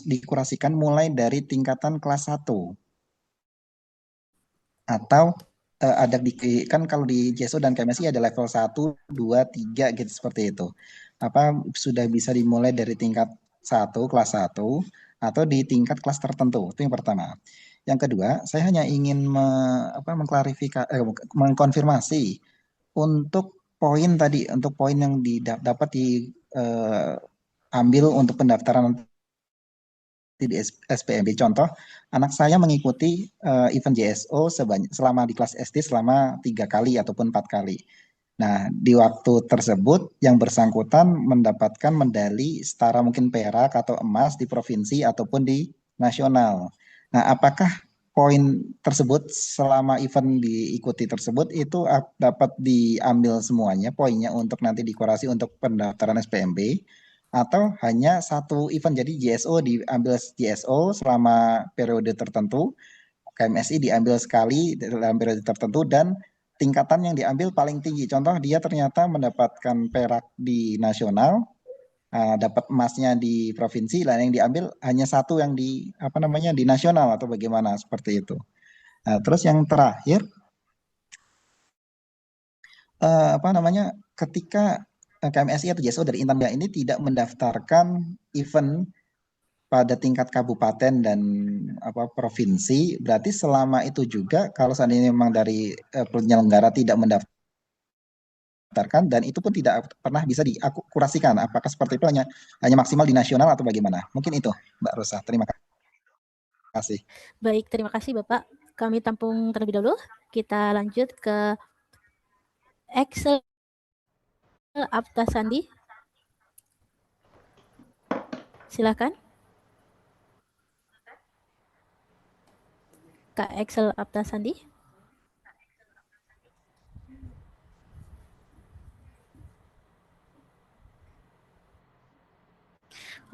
dikurasikan mulai dari tingkatan kelas 1 atau ada kan kalau di JSO dan KMSI ada level 1, 2, 3 gitu seperti itu. Apa sudah bisa dimulai dari tingkat 1, kelas 1 atau di tingkat kelas tertentu? Itu yang pertama. Yang kedua, saya hanya ingin mengkonfirmasi untuk poin tadi, untuk poin yang dapat diambil untuk pendaftaran di SPMB. Contoh, anak saya mengikuti event JSO selama di kelas SD selama 3 kali ataupun 4 kali. Nah, di waktu tersebut yang bersangkutan mendapatkan medali setara mungkin perak atau emas di provinsi ataupun di nasional. Nah, apakah poin tersebut selama event diikuti tersebut itu dapat diambil semuanya poinnya untuk nanti dikurasi untuk pendaftaran SPMB atau hanya satu event, jadi JSO diambil JSO selama periode tertentu, KMSI diambil sekali dalam periode tertentu dan tingkatan yang diambil paling tinggi. Contoh dia ternyata mendapatkan perak di nasional, dapat emasnya di provinsi, lain yang diambil hanya satu yang di di nasional atau bagaimana seperti itu. Nah, terus yang terakhir ketika KMSI atau JSO dari Intan ini tidak mendaftarkan event pada tingkat kabupaten dan provinsi, berarti selama itu juga kalau seandainya memang dari penyelenggara tidak mendaftarkan dan itu pun tidak pernah bisa diakurasikan, apakah seperti itu hanya maksimal di nasional atau bagaimana? Mungkin itu Mbak Rosa. Terima kasih. Baik, terima kasih Bapak. Kami tampung terlebih dahulu. Kita lanjut ke Excel Aptasandi. Silakan. Kak Excel Aptasandi.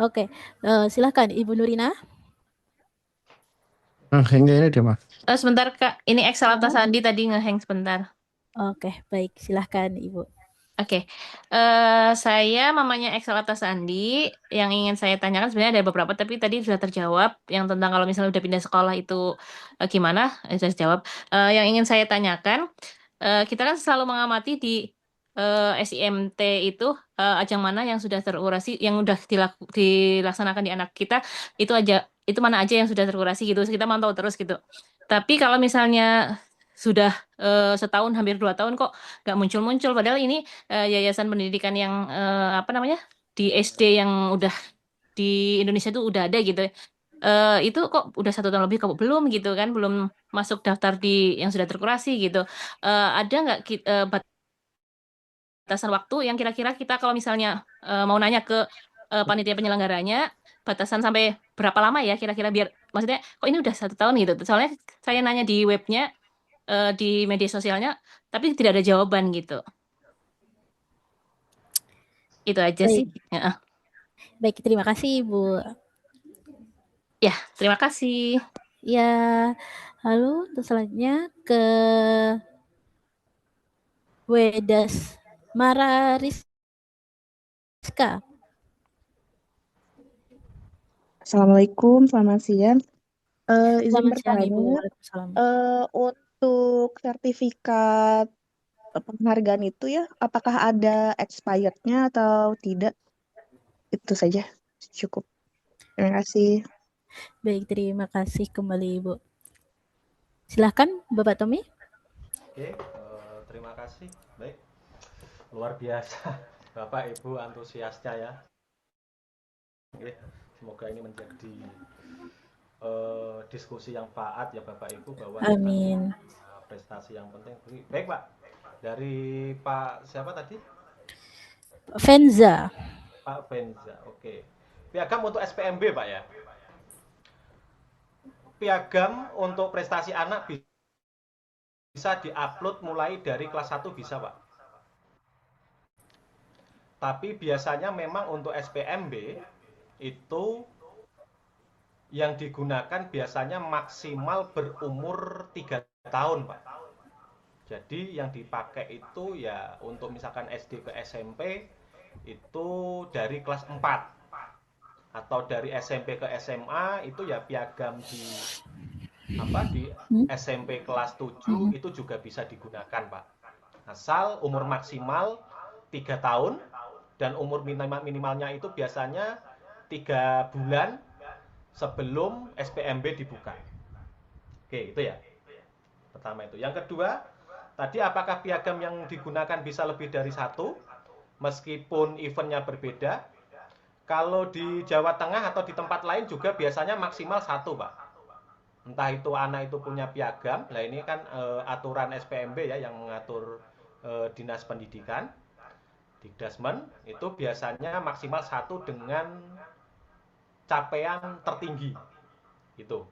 Oke, silakan Ibu Nurina. Ini dia, Mas. Sebentar Kak, ini Excel Aptasandi tadi ngehang sebentar. Oke, baik, silahkan Ibu. Oke, saya mamanya Excel Aptasandi. Yang ingin saya tanyakan sebenarnya ada beberapa, tapi tadi sudah terjawab. Yang tentang kalau misalnya udah pindah sekolah itu gimana? Saya jawab. Yang ingin saya tanyakan, kita kan selalu mengamati di SIMT itu ajang mana yang sudah terkurasi, yang sudah dilaksanakan di anak kita, itu mana aja yang sudah terkurasi gitu. Kita mantau terus gitu. Tapi kalau misalnya sudah setahun hampir 2 tahun kok nggak muncul-muncul, padahal ini yayasan pendidikan yang di SD yang udah di Indonesia itu udah ada gitu. Itu kok udah 1 tahun lebih kok belum gitu kan, belum masuk daftar di yang sudah terkurasi gitu. Ada nggak batasan waktu yang kira-kira kita kalau misalnya mau nanya ke panitia penyelenggaranya, batasan sampai berapa lama ya kira-kira biar maksudnya kok ini udah 1 tahun gitu. Soalnya saya nanya di webnya, di media sosialnya, tapi tidak ada jawaban gitu. Itu aja sih. Ya. Baik, terima kasih Ibu. Ya, terima kasih. Ya, lalu untuk selanjutnya ke Wedas Marariska. Assalamualaikum, selamat siang. Izin Selamat siang bertanya, Ibu. Waalaikumsalam. untuk sertifikat penghargaan itu ya, apakah ada expirednya atau tidak? Itu saja, cukup. Terima kasih. Baik, terima kasih kembali Ibu. Silahkan Bapak Tommy. Oke, terima kasih. Baik, luar biasa. Bapak Ibu antusiasnya ya. Oke, semoga ini menjadi diskusi yang faat ya Bapak Ibu, bahwa Amin. prestasi yang penting. Baik Pak, dari Pak siapa tadi? Venza. Pak Venza, oke. Piagam untuk SPMB Pak ya. Piagam untuk prestasi anak bisa diupload mulai dari kelas 1 bisa Pak. Tapi biasanya memang untuk SPMB itu yang digunakan biasanya maksimal berumur 3 tahun Pak. Jadi yang dipakai itu ya untuk misalkan SD ke SMP itu dari kelas 4. Atau dari SMP ke SMA itu ya piagam di SMP kelas 7 itu juga bisa digunakan Pak. Asal umur maksimal 3 tahun dan umur minimalnya itu biasanya 3 bulan sebelum SPMB dibuka. Oke, itu ya. Pertama itu. Yang kedua, tadi apakah piagam yang digunakan bisa lebih dari 1 meskipun eventnya berbeda? Kalau di Jawa Tengah atau di tempat lain juga biasanya maksimal 1 Pak. Entah itu anak itu punya piagam, nah ini kan aturan SPMB ya yang mengatur Dinas Pendidikan, Dikdasmen, itu biasanya maksimal 1 dengan capaian tertinggi. Itu.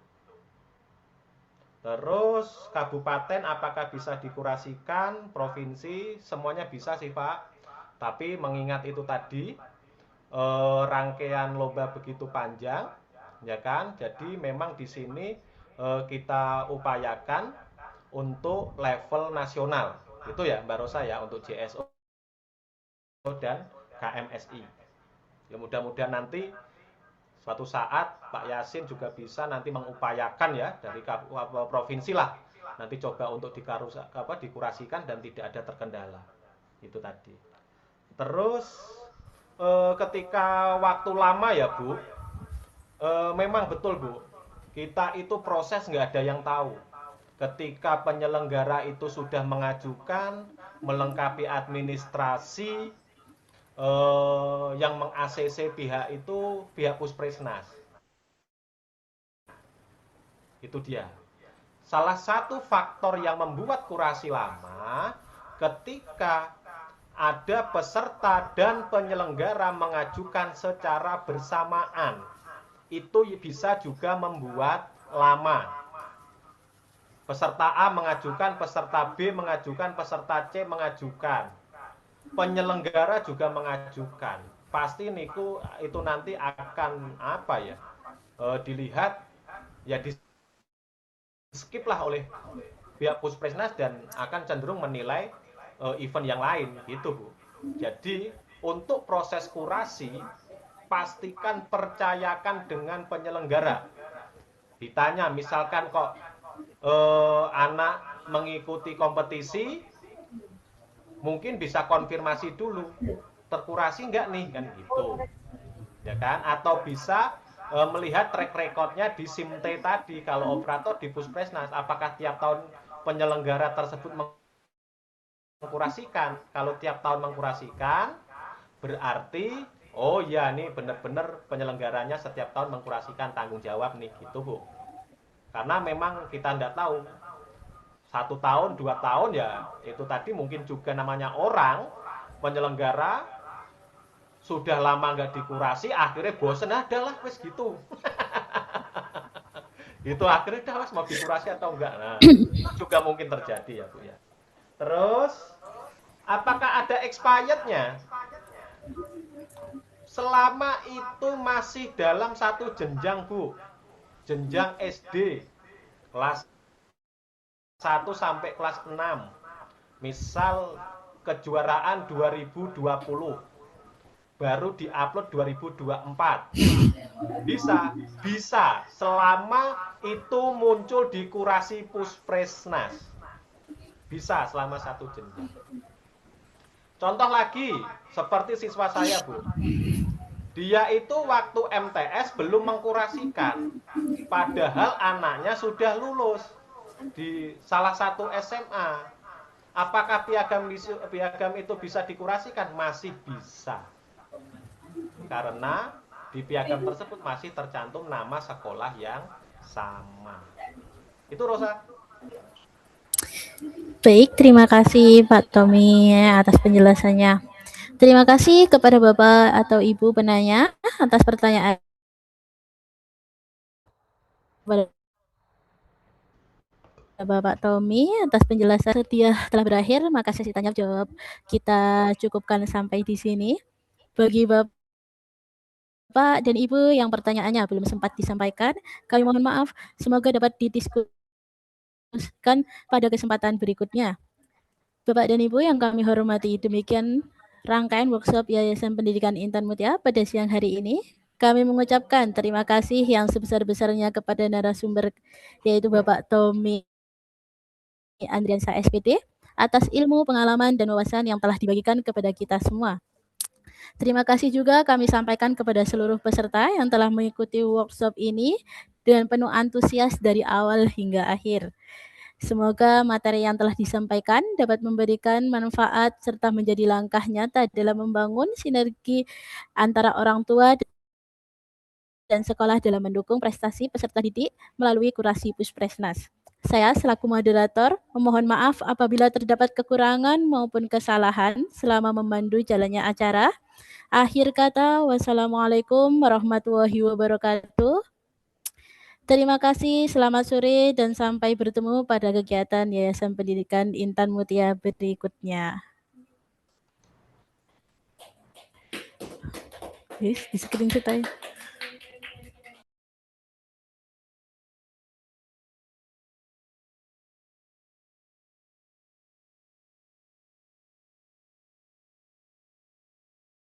Terus kabupaten apakah bisa dikurasikan, provinsi, semuanya bisa sih Pak. Tapi mengingat itu tadi, rangkaian lomba begitu panjang, ya kan? Jadi memang di sini kita upayakan untuk level nasional. Itu ya Mbak Rosa ya, untuk JSO dan KMSI. Ya mudah-mudahan nanti suatu saat Pak Yasin juga bisa nanti mengupayakan ya dari provinsi lah. Nanti coba untuk dikurasikan dan tidak ada terkendala. Itu tadi. Terus ketika waktu lama ya Bu, memang betul Bu, kita itu proses nggak ada yang tahu. Ketika penyelenggara itu sudah mengajukan, melengkapi administrasi, yang meng-ACC pihak itu pihak Puspresnas. Itu dia. Salah satu faktor yang membuat kurasi lama, ketika ada peserta dan penyelenggara mengajukan secara bersamaan. Itu bisa juga membuat lama. Peserta A mengajukan, peserta B mengajukan, peserta C mengajukan. Penyelenggara juga mengajukan. Pasti niku itu nanti akan dilihat ya di skip lah oleh pihak Puspresnas dan akan cenderung menilai event yang lain gitu Bu. Jadi untuk proses kurasi pastikan percayakan dengan penyelenggara. Ditanya misalkan kok anak mengikuti kompetisi, mungkin bisa konfirmasi dulu terkurasi nggak nih kan gitu, ya kan? Atau bisa melihat track recordnya di SIMT tadi kalau operator di Puspresnas, apakah tiap tahun penyelenggara tersebut mengkurasikan. Kalau tiap tahun mengkurasikan, berarti oh ya nih benar-benar penyelenggaranya setiap tahun mengkurasikan, tanggung jawab nih gitu Bu. Karena memang kita tidak tahu 1 tahun, 2 tahun ya itu tadi mungkin juga namanya orang penyelenggara sudah lama nggak dikurasi, akhirnya bosen adalah wes gitu. Itu akhirnya dah mau dikurasi atau enggak. Nah, itu juga mungkin terjadi ya Bu ya. Terus apakah ada expirednya? Selama itu masih dalam satu jenjang Bu, jenjang SD kelas 1 sampai kelas 6. Misal kejuaraan 2020 baru diupload 2024. Bisa selama itu muncul di kurasi Puspresnas. Bisa selama satu jenjang. Contoh lagi, seperti siswa saya Bu. Dia itu waktu MTS belum mengkurasikan. Padahal anaknya sudah lulus di salah satu SMA. Apakah piagam itu bisa dikurasikan? Masih bisa. Karena di piagam tersebut masih tercantum nama sekolah yang sama. Itu Rosa. Baik, terima kasih Pak Tommy atas penjelasannya. Terima kasih kepada Bapak atau Ibu penanya atas pertanyaan. Bapak Tommy atas penjelasan. Setia telah berakhir, maka sesi tanya jawab kita cukupkan sampai di sini. Bagi Bapak dan Ibu yang pertanyaannya belum sempat disampaikan, kami mohon maaf. Semoga dapat didiskusikan pada kesempatan berikutnya. Bapak dan Ibu yang kami hormati, demikian rangkaian workshop Yayasan Pendidikan Intan Mutia pada siang hari ini. Kami mengucapkan terima kasih yang sebesar-besarnya kepada narasumber, yaitu Bapak Tommy Andriansa SPD, atas ilmu, pengalaman, dan wawasan yang telah dibagikan kepada kita semua. Terima kasih juga kami sampaikan kepada seluruh peserta yang telah mengikuti workshop ini dengan penuh antusias dari awal hingga akhir. Semoga materi yang telah disampaikan dapat memberikan manfaat serta menjadi langkah nyata dalam membangun sinergi antara orang tua dan sekolah dalam mendukung prestasi peserta didik melalui kurasi Puspresnas. Saya selaku moderator memohon maaf apabila terdapat kekurangan maupun kesalahan selama memandu jalannya acara. Akhir kata, wassalamualaikum warahmatullahi wabarakatuh. Terima kasih, selamat sore, dan sampai bertemu pada kegiatan Yayasan Pendidikan Intan Mutia berikutnya. Yes, di screenshot aja.